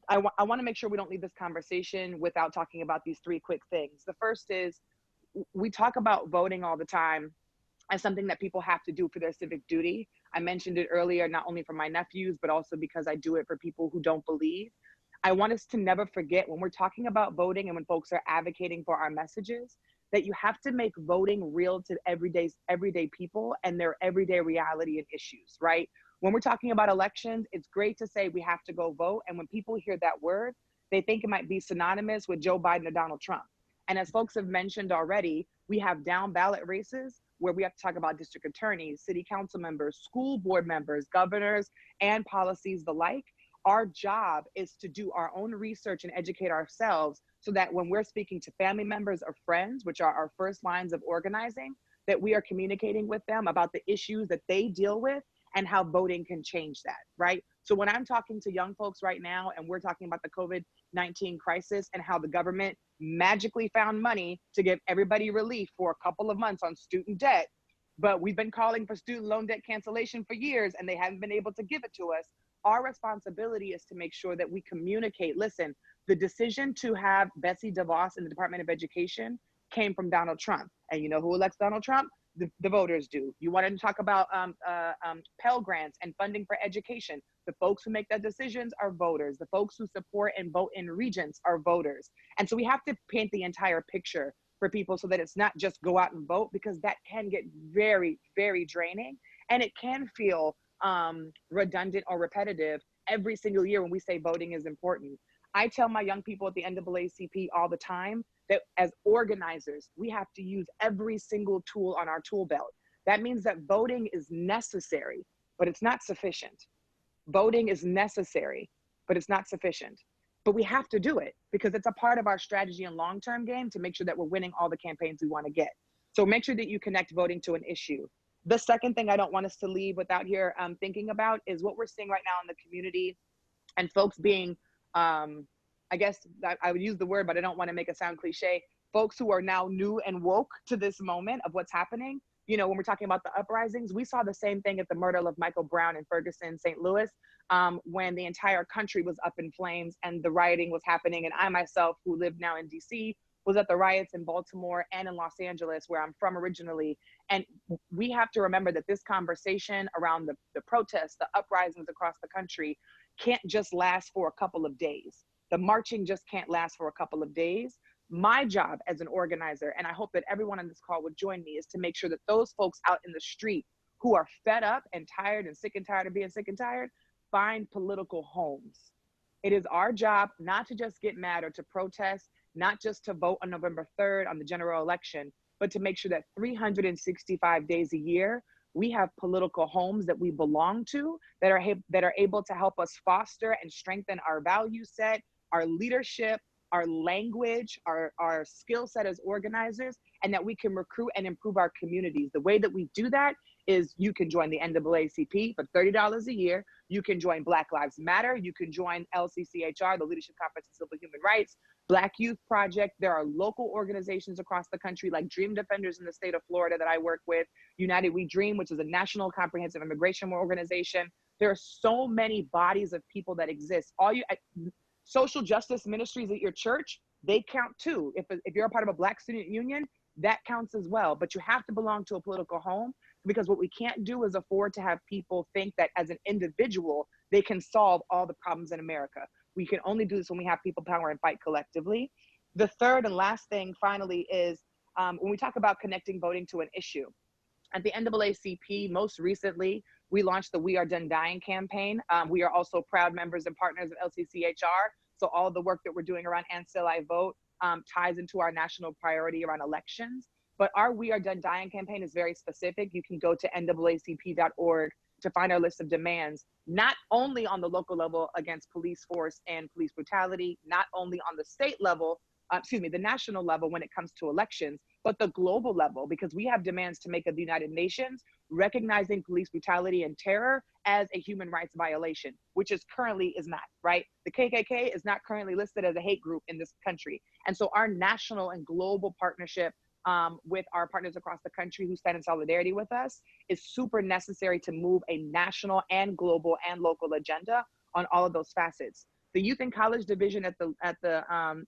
I want to make sure we don't leave this conversation without talking about these three quick things. The first is we talk about voting all the time as something that people have to do for their civic duty. I mentioned it earlier, not only for my nephews, but also because I do it for people who don't believe. I want us to never forget when we're talking about voting and when folks are advocating for our messages, that you have to make voting real to everyday people and their everyday reality and issues, right? When we're talking about elections, it's great to say we have to go vote. And when people hear that word, they think it might be synonymous with Joe Biden or Donald Trump. And as folks have mentioned already, we have down ballot races where we have to talk about district attorneys, city council members, school board members, governors, and policies the like. Our job is to do our own research and educate ourselves so that when we're speaking to family members or friends, which are our first lines of organizing, that we are communicating with them about the issues that they deal with and how voting can change that, right? So when I'm talking to young folks right now and we're talking about the COVID-19 crisis and how the government magically found money to give everybody relief for a couple of months on student debt, but we've been calling for student loan debt cancellation for years and they haven't been able to give it to us. Our responsibility is to make sure that we communicate. Listen, the decision to have Betsy DeVos in the Department of Education came from Donald Trump. And you know who elects Donald Trump? The voters do. You wanted to talk about Pell Grants and funding for education. The folks who make that decisions are voters. The folks who support and vote in regents are voters. And so we have to paint the entire picture for people so that it's not just go out and vote, because that can get very, very draining. And it can feel redundant or repetitive every single year when we say voting is important. I tell my young people at the NAACP all the time that as organizers, we have to use every single tool on our tool belt. That means that voting is necessary, but it's not sufficient. Voting is necessary, but it's not sufficient. But we have to do it because it's a part of our strategy and long-term game to make sure that we're winning all the campaigns we want to get. So make sure that you connect voting to an issue. The second thing I don't want us to leave without here thinking about is what we're seeing right now in the community and folks being, I guess I would use the word, but I don't want to make it sound cliche, folks who are now new and woke to this moment of what's happening. You know, when we're talking about the uprisings, we saw the same thing at the murder of Michael Brown in Ferguson, St. Louis, when the entire country was up in flames and the rioting was happening. And I myself, who live now in DC, was at the riots in Baltimore and in Los Angeles, where I'm from originally. And we have to remember that this conversation around the protests, the uprisings across the country can't just last for a couple of days. The marching just can't last for a couple of days. My job as an organizer, and I hope that everyone on this call would join me, is to make sure that those folks out in the street who are fed up and tired and sick and tired of being sick and tired find political homes. It is our job not to just get mad or to protest, not just to vote on November 3rd on the general election, but to make sure that 365 days a year, we have political homes that we belong to that are able to help us foster and strengthen our value set, our leadership, our language, our skill set as organizers, and that we can recruit and improve our communities. The way that we do that is you can join the NAACP for $30 a year. You can join Black Lives Matter. You can join LCCHR, the Leadership Conference on Civil Human Rights, Black Youth Project. There are local organizations across the country like Dream Defenders in the state of Florida that I work with, United We Dream, which is a national comprehensive immigration organization. There are so many bodies of people that exist. Social justice ministries at your church, they count too. If you're a part of a Black student union, that counts as well. But you have to belong to a political home, because what we can't do is afford to have people think that as an individual, they can solve all the problems in America. We can only do this when we have people power and fight collectively. The third and last thing finally is when we talk about connecting voting to an issue. At the NAACP, most recently, we launched the We Are Done Dying campaign. We are also proud members and partners of LCCHR. So all the work that we're doing around And Still I Vote ties into our national priority around elections. But our We Are Done Dying campaign is very specific. You can go to NAACP.org to find our list of demands, not only on the local level against police force and police brutality, not only on the state level, the national level when it comes to elections, but the global level, because we have demands to make of the United Nations, recognizing police brutality and terror as a human rights violation, which currently is not, right? The KKK is not currently listed as a hate group in this country. And so our national and global partnership with our partners across the country who stand in solidarity with us is super necessary to move a national and global and local agenda on all of those facets. The Youth and College Division at the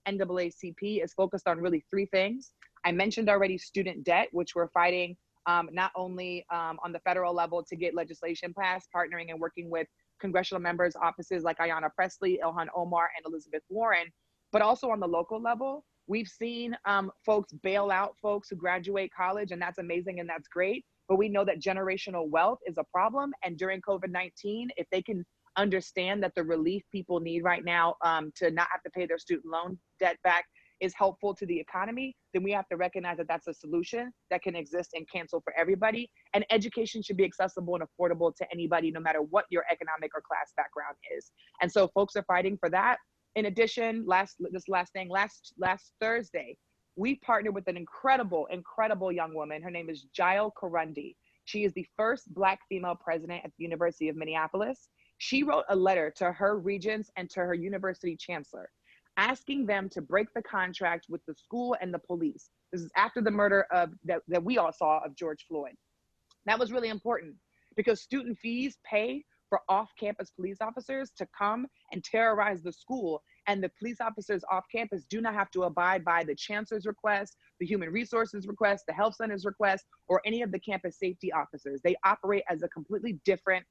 NAACP is focused on really three things. I mentioned already student debt, which we're fighting not only on the federal level to get legislation passed, partnering and working with congressional members' offices like Ayanna Pressley, Ilhan Omar, and Elizabeth Warren, but also on the local level. We've seen folks bail out folks who graduate college, and that's amazing and that's great. But we know that generational wealth is a problem. And during COVID-19, if they can understand that the relief people need right now to not have to pay their student loan debt back is helpful to the economy, then we have to recognize that that's a solution that can exist and cancel for everybody. And education should be accessible and affordable to anybody, no matter what your economic or class background is. And so folks are fighting for that. In addition, last Thursday, we partnered with an incredible young woman. Her name is Jael Karundi. She is the first Black female president at the University of Minneapolis. She wrote a letter to her regents and to her university chancellor, asking them to break the contract with the school and the police. This is after the murder that we all saw of George Floyd. That was really important because student fees pay for off-campus police officers to come and terrorize the school, and the police officers off campus do not have to abide by the chancellor's request, the human resources request, the health center's request, or any of the campus safety officers. They operate as a completely different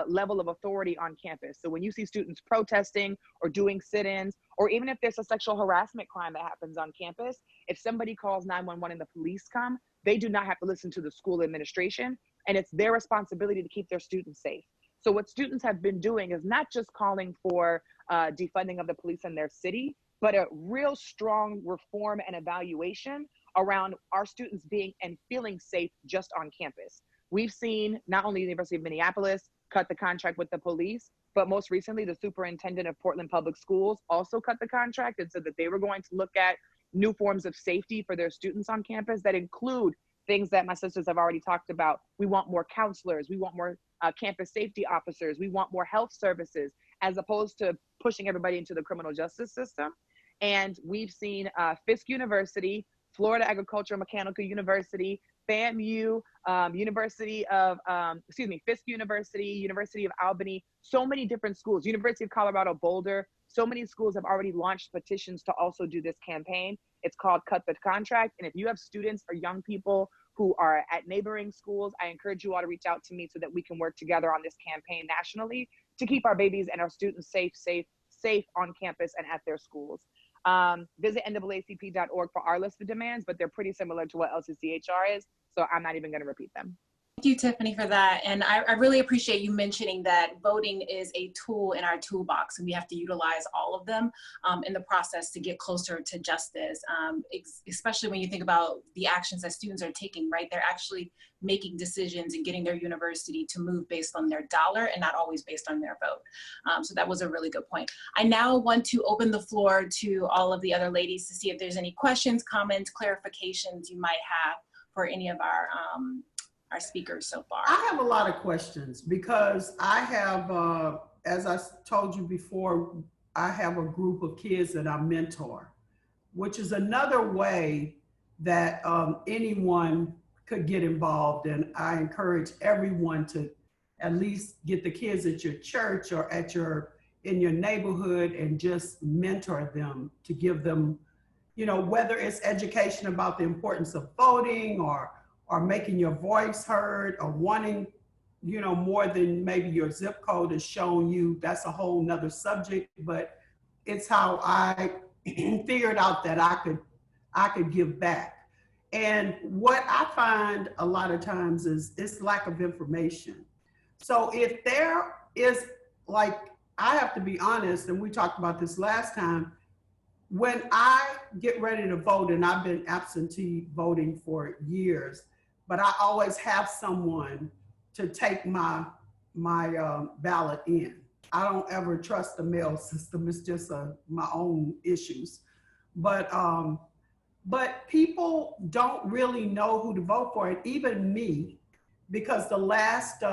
level of authority on campus. So when you see students protesting or doing sit-ins, or even if there's a sexual harassment crime that happens on campus, if somebody calls 911 and the police come, they do not have to listen to the school administration, and it's their responsibility to keep their students safe. So what students have been doing is not just calling for defunding of the police in their city, but a real strong reform and evaluation around our students being and feeling safe just on campus. We've seen not only the University of Minneapolis cut the contract with the police, but most recently the superintendent of Portland Public Schools also cut the contract and said that they were going to look at new forms of safety for their students on campus that include things that my sisters have already talked about. We want more counselors, we want more campus safety officers, we want more health services, as opposed to pushing everybody into the criminal justice system. And we've seen Fisk University, Florida Agricultural Mechanical University, FAMU, Fisk University, University of Albany, so many different schools, University of Colorado Boulder, so many schools have already launched petitions to also do this campaign. It's called Cut the Contract. And if you have students or young people who are at neighboring schools, I encourage you all to reach out to me so that we can work together on this campaign nationally to keep our babies and our students safe on campus and at their schools. Visit NAACP.org for our list of demands, but they're pretty similar to what LCCHR is, so I'm not even going to repeat them. Thank you, Tiffany, for that. And I really appreciate you mentioning that voting is a tool in our toolbox, and we have to utilize all of them in the process to get closer to justice, especially when you think about the actions that students are taking, right? They're actually making decisions and getting their university to move based on their dollar and not always based on their vote. So that was a really good point. I now want to open the floor to all of the other ladies to see if there's any questions, comments, clarifications you might have for any of our speakers so far. I have a lot of questions because I have, as I told you before, I have a group of kids that I mentor, which is another way that anyone could get involved. And I encourage everyone to at least get the kids at your church or in your neighborhood and just mentor them to give them, whether it's education about the importance of voting or making your voice heard or wanting, more than maybe your zip code is showing you. That's a whole nother subject, but it's how I figured out that I could give back. And what I find a lot of times is it's lack of information. So if there is, like, I have to be honest, and we talked about this last time, when I get ready to vote, and I've been absentee voting for years, but I always have someone to take my ballot in. I don't ever trust the mail system. It's just my own issues. But people don't really know who to vote for, and even me, because the last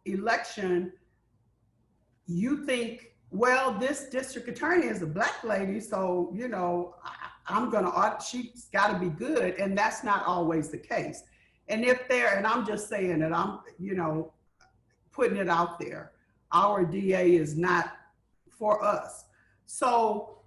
election, you think, well, this district attorney is a Black lady, so she's got to be good, and that's not always the case. And and I'm just saying that I'm, putting it out there, our DA is not for us. So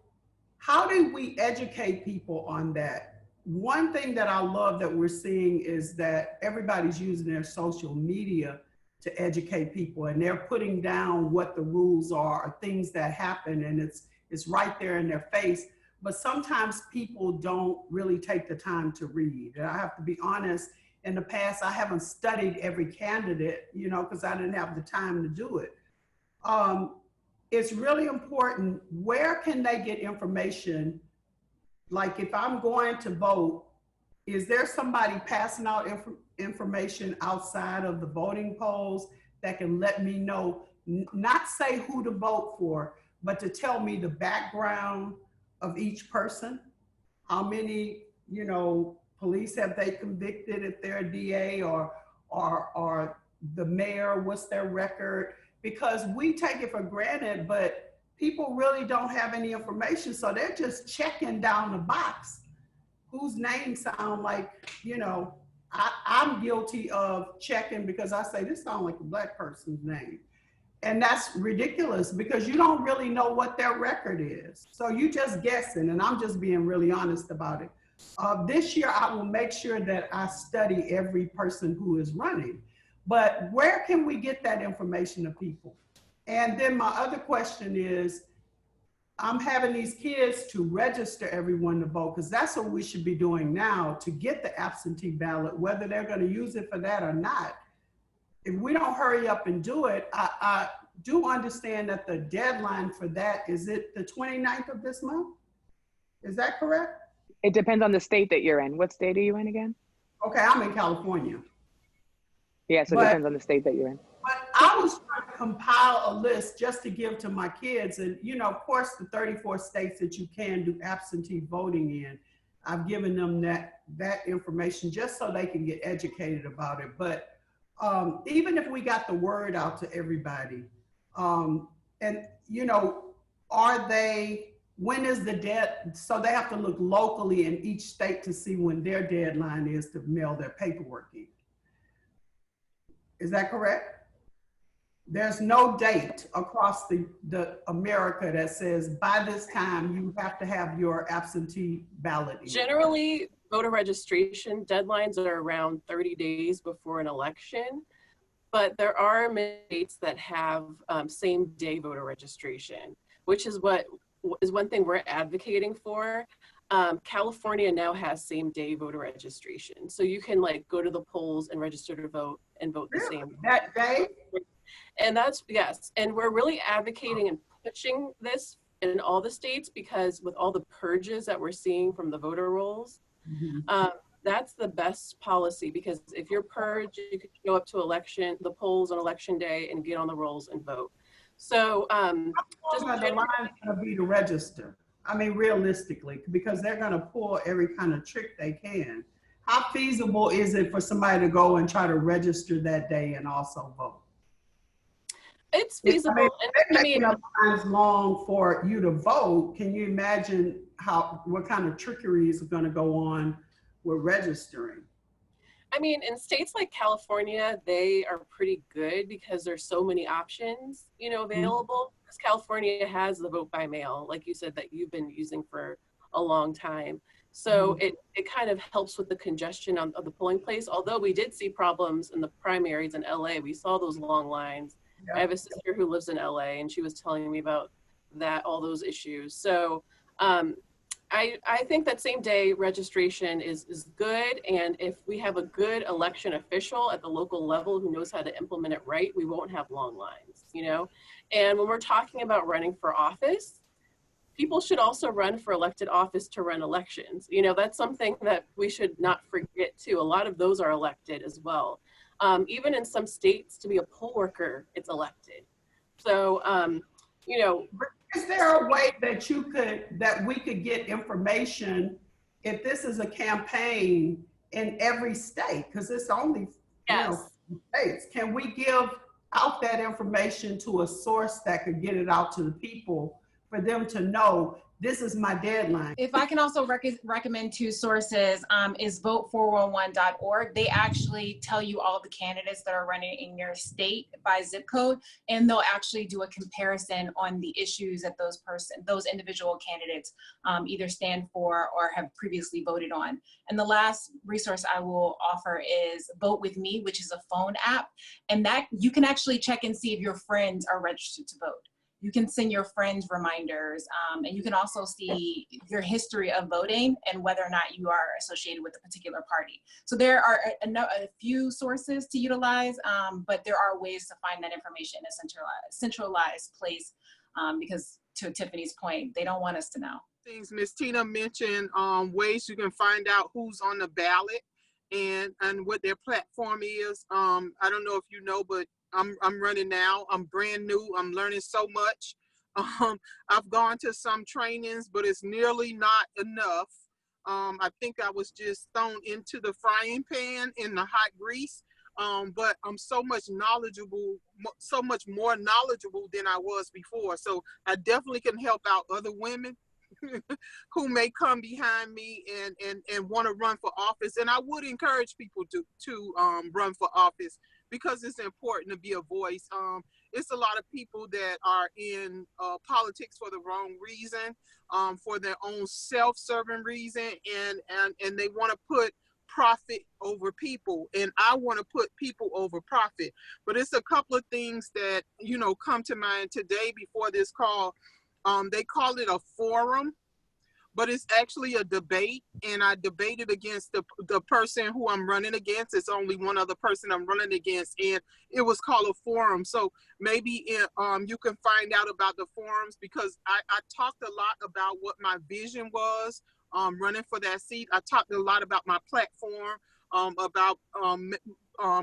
how do we educate people on that? One thing that I love that we're seeing is that everybody's using their social media to educate people, and they're putting down what the rules are or things that happen, and it's right there in their face. But sometimes people don't really take the time to read. And I have to be honest, in the past, I haven't studied every candidate, because I didn't have the time to do it. It's really important, where can they get information? Like if I'm going to vote, is there somebody passing out information outside of the voting polls that can let me know, not say who to vote for, but to tell me the background of each person? How many, police have they convicted if they're a DA, or the mayor, what's their record? Because we take it for granted, but people really don't have any information. So they're just checking down the box. Whose name sound like, I'm guilty of checking because I say, this sounds like a Black person's name. And that's ridiculous because you don't really know what their record is. So you just guessing, and I'm just being really honest about it. This year, I will make sure that I study every person who is running. But where can we get that information to people? And then my other question is, I'm having these kids to register everyone to vote, because that's what we should be doing now to get the absentee ballot, whether they're going to use it for that or not. If we don't hurry up and do it, I do understand that the deadline for that, is it the 29th of this month? Is that correct? It depends on the state that you're in. What state are you in again? Okay, I'm in California. Yeah, so it depends on the state that you're in. But I was trying to compile a list just to give to my kids. And, of course, the 34 states that you can do absentee voting in, I've given them that information just so they can get educated about it. But even if we got the word out to everybody, when is the dead? So they have to look locally in each state to see when their deadline is to mail their paperwork in. Is that correct? There's no date across the America that says by this time you have to have your absentee ballot in. Generally, voter registration deadlines are around 30 days before an election, but there are states that have same day voter registration, which is one thing we're advocating for. California now has same-day voter registration. So you can like go to the polls and register to vote and vote the same that day. And that's, yes. And we're really advocating and pushing this in all the states because with all the purges that we're seeing from the voter rolls, that's the best policy, because if you're purged, you can go up to the polls on election day and get on the rolls and vote. So just the line's gonna be to register. I mean, realistically, because they're gonna pull every kind of trick they can. How feasible is it for somebody to go and try to register that day and also vote? It's feasible. They're making up lines long for you to vote. Can you imagine what kind of trickery is going to go on with registering? I mean, in states like California, they are pretty good because there's so many options, you know, available. Because California has the vote by mail, like you said, that you've been using for a long time. So it kind of helps with the congestion of the polling place. Although we did see problems in the primaries in LA, we saw those long lines. I have a sister who lives in LA and she was telling me about all those issues. So I think that same day registration is good. And if we have a good election official at the local level who knows how to implement it right, we won't have long lines, you know? And when we're talking about running for office, people should also run for elected office to run elections. You know, that's something that we should not forget too. A lot of those are elected as well. Even in some states, to be a poll worker, it's elected. So, you know. Is there a way that we could get information if this is a campaign in every state? Because it's only states. Can we give out that information to a source that could get it out to the people for them to know this is my deadline? If I can also recommend two sources, is vote411.org. They actually tell you all the candidates that are running in your state by zip code, and they'll actually do a comparison on the issues that those individual candidates either stand for or have previously voted on. And the last resource I will offer is Vote With Me, which is a phone app, and that you can actually check and see if your friends are registered to vote. You can send your friends reminders, and you can also see your history of voting and whether or not you are associated with a particular party. So there are a few sources to utilize, but there are ways to find that information in a centralized place, because to Tiffany's point, they don't want us to know. Things Ms. Tina mentioned, ways you can find out who's on the ballot and what their platform is. I don't know if you know, but I'm running now. I'm brand new. I'm learning so much. I've gone to some trainings, but it's nearly not enough. I think I was just thrown into the frying pan in the hot grease. But I'm so much knowledgeable, so much more knowledgeable than I was before. So I definitely can help out other women who may come behind me and want to run for office. And I would encourage people to run for office, because it's important to be a voice. It's a lot of people that are in politics for the wrong reason, for their own self-serving reason, and they want to put profit over people, and I want to put people over profit. But it's a couple of things that, you know, come to mind today before this call. They call it a forum, but it's actually a debate, and I debated against the person who I'm running against. It's only one other person I'm running against, and it was called a forum. So maybe you can find out about the forums, because I talked a lot about what my vision was running for that seat. I talked a lot about my platform, about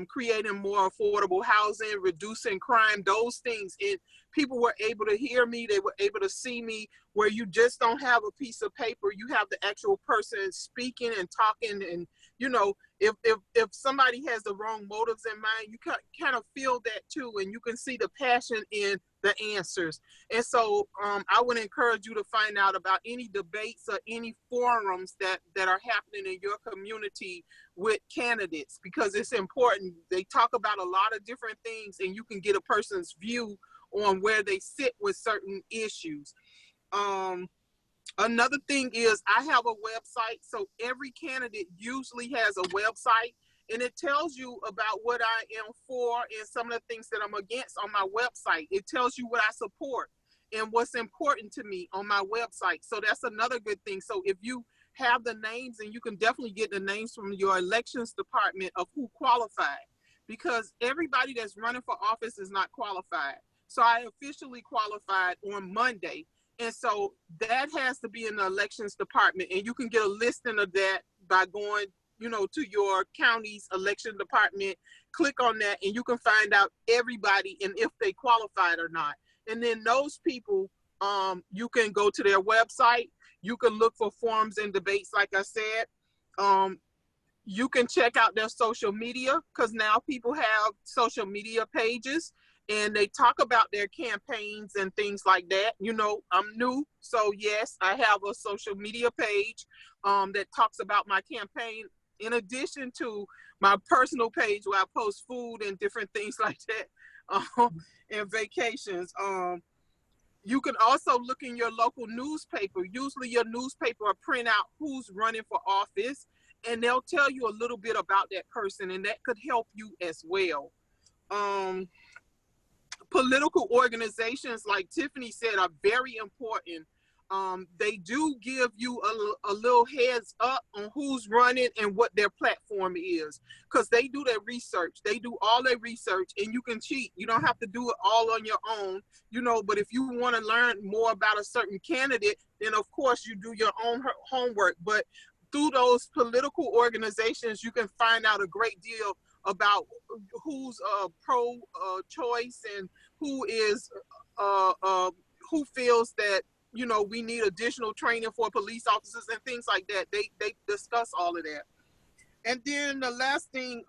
creating more affordable housing, reducing crime, those things. And people were able to hear me. They were able to see me, where you just don't have a piece of paper. You have the actual person speaking and talking. And, you know, if somebody has the wrong motives in mind, you kind of feel that too. And you can see the passion in the answers. And so I would encourage you to find out about any debates or any forums that are happening in your community with candidates, because it's important. They talk about a lot of different things, and you can get a person's view on where they sit with certain issues. Another thing is I have a website. So every candidate usually has a website, and it tells you about what I am for and some of the things that I'm against on my website. It tells you what I support and what's important to me on my website. So that's another good thing. So if you have the names, and you can definitely get the names from your elections department of who qualified, because everybody that's running for office is not qualified. So I officially qualified on Monday. And so that has to be in the elections department, and you can get a listing of that by going, you know, to your county's election department, click on that, and you can find out everybody and if they qualified or not. And then those people, you can go to their website, you can look for forums and debates, like I said. You can check out their social media, because now people have social media pages and they talk about their campaigns and things like that. You know, I'm new, so yes, I have a social media page that talks about my campaign, in addition to my personal page where I post food and different things like that, and vacations. You can also look in your local newspaper. Usually your newspaper will print out who's running for office, and they'll tell you a little bit about that person, and that could help you as well. Political organizations, like Tiffany said, are very important. They do give you a little heads up on who's running and what their platform is, because they do their research. They do all their research, and you can cheat. You don't have to do it all on your own, you know, but if you want to learn more about a certain candidate, then of course you do your own homework. But through those political organizations, you can find out a great deal about who's pro-choice and who is who feels that, you know, we need additional training for police officers and things like that. They discuss all of that. And then the last thing,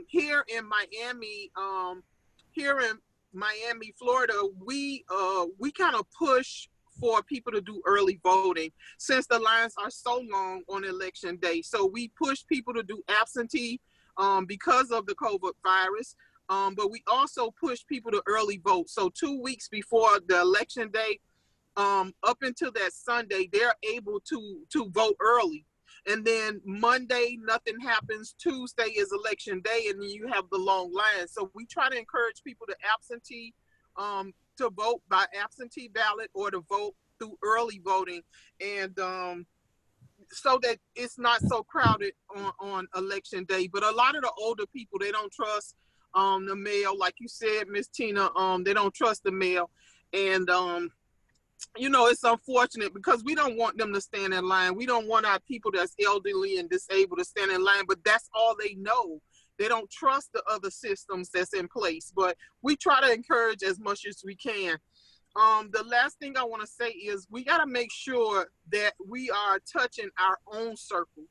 here in Miami, Florida, we kind of push for people to do early voting, since the lines are so long on election day. So we push people to do absentee because of the COVID virus, but we also push people to early vote. So 2 weeks before the election day, up until that Sunday, they're able to vote early. And then Monday, nothing happens. Tuesday is election day, and then you have the long line. So we try to encourage people to absentee, to vote by absentee ballot, or to vote through early voting, and so that it's not so crowded on election day. But a lot of the older people, they don't trust the mail, like you said, Miss Tina. They don't trust the mail, and you know, it's unfortunate, because we don't want them to stand in line. We don't want our people that's elderly and disabled to stand in line, but that's all they know. They don't trust the other systems that's in place, but we try to encourage as much as we can. The last thing I want to say is we got to make sure that we are touching our own circle.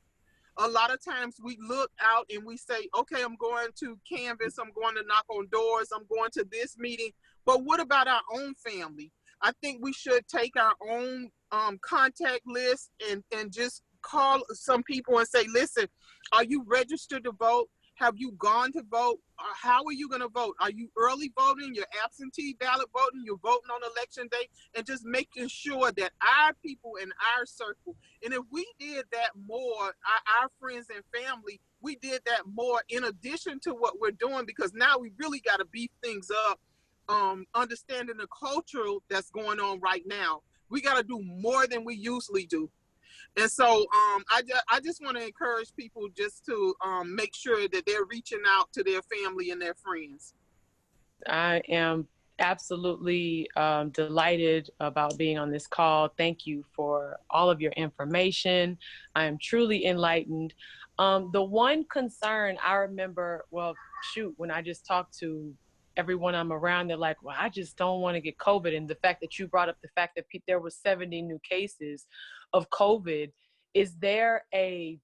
A lot of times we look out and we say, okay, I'm going to canvass, I'm going to knock on doors, I'm going to this meeting, but what about our own family? I think we should take our own contact list and just call some people and say, listen, are you registered to vote? Have you gone to vote? How are you going to vote? Are you early voting? You're absentee ballot voting? You're voting on election day? And just making sure that our people in our circle, and if we did that more, our friends and family, we did that more in addition to what we're doing, because now we really got to beef things up, understanding the culture that's going on right now. We got to do more than we usually do. And so I just want to encourage people just to make sure that they're reaching out to their family and their friends. I am absolutely delighted about being on this call. Thank you for all of your information. I am truly enlightened. The one concern I remember, well, shoot, when I just talked to everyone I'm around, they're like, well, I just don't want to get COVID. And the fact that you brought up the fact that there was 70 new cases of COVID, is there a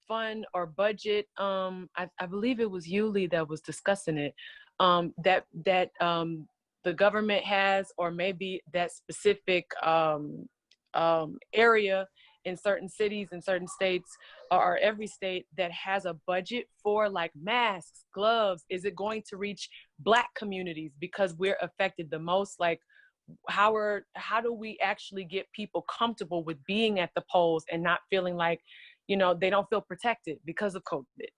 fund or budget? I believe it was Yuli that was discussing it, that the government has, or maybe that specific area in certain cities and certain states, or every state, that has a budget for like masks, gloves? Is it going to reach Black communities because we're affected the most? Like, how do we actually get people comfortable with being at the polls and not feeling like, you know, they don't feel protected because of COVID?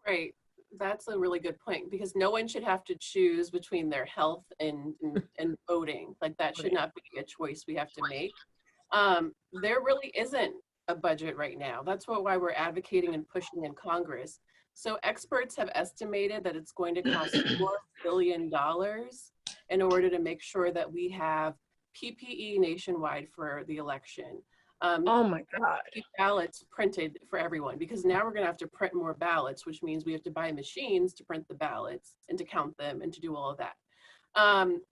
Right. That's a really good point, because no one should have to choose between their health and voting. Like, that should not be a choice we have to make. There really isn't a budget right now. That's why we're advocating and pushing in Congress. So experts have estimated that it's going to cost $4 billion in order to make sure that we have PPE nationwide for the election. Oh my God. Ballots printed for everyone, because now we're going to have to print more ballots, which means we have to buy machines to print the ballots and to count them and to do all of that.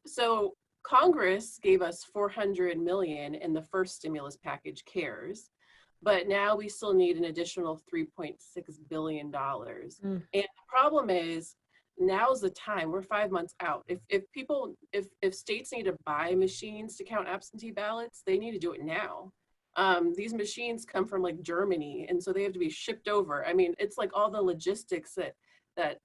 So Congress gave us $400 million in the first stimulus package, CARES, but now we still need an additional $3.6 billion. And the problem is, now's the time. We're 5 months out. If states need to buy machines to count absentee ballots, they need to do it now. These machines come from like Germany, and so they have to be shipped over. I mean, it's like all the logistics that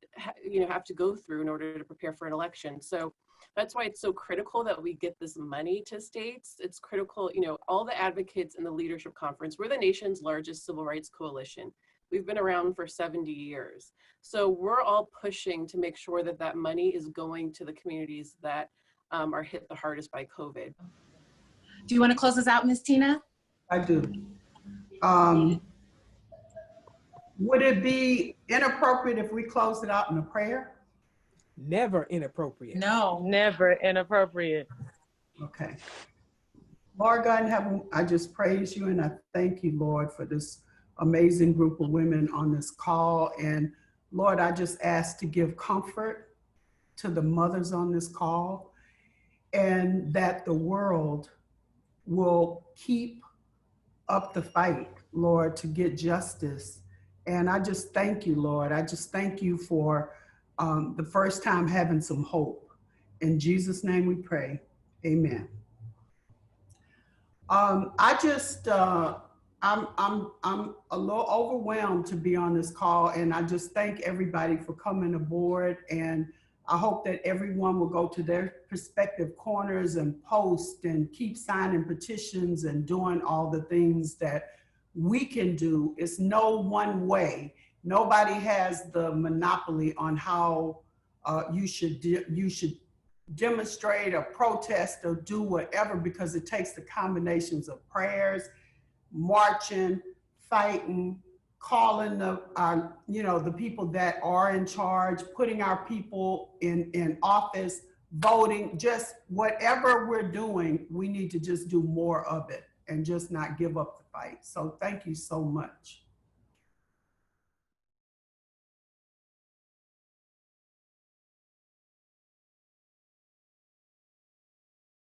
have to go through in order to prepare for an election. So that's why it's so critical that we get this money to states. It's critical, all the advocates in the leadership conference, we're the nation's largest civil rights coalition. We've been around for 70 years. So we're all pushing to make sure that that money is going to the communities that are hit the hardest by COVID. Do you want to close us out, Ms. Tina? I do. Would it be inappropriate if we closed it out in a prayer? Never inappropriate. No. Never inappropriate. Okay. Lord God in heaven, I just praise you and I thank you, Lord, for this amazing group of women on this call. And Lord, I just ask to give comfort to the mothers on this call, and that the world will keep up the fight, Lord, to get justice. And I just thank you, Lord. I just thank you for the first time having some hope. In Jesus' name we pray, amen. I'm a little overwhelmed to be on this call, and I just thank everybody for coming aboard. And I hope that everyone will go to their respective corners and post and keep signing petitions and doing all the things that we can do. It's no one way. Nobody has the monopoly on how you should demonstrate or protest or do whatever, because it takes the combinations of prayers, marching, fighting, calling the people that are in charge, putting our people in office, voting, just whatever we're doing, we need to just do more of it and just not give up the fight. So thank you so much.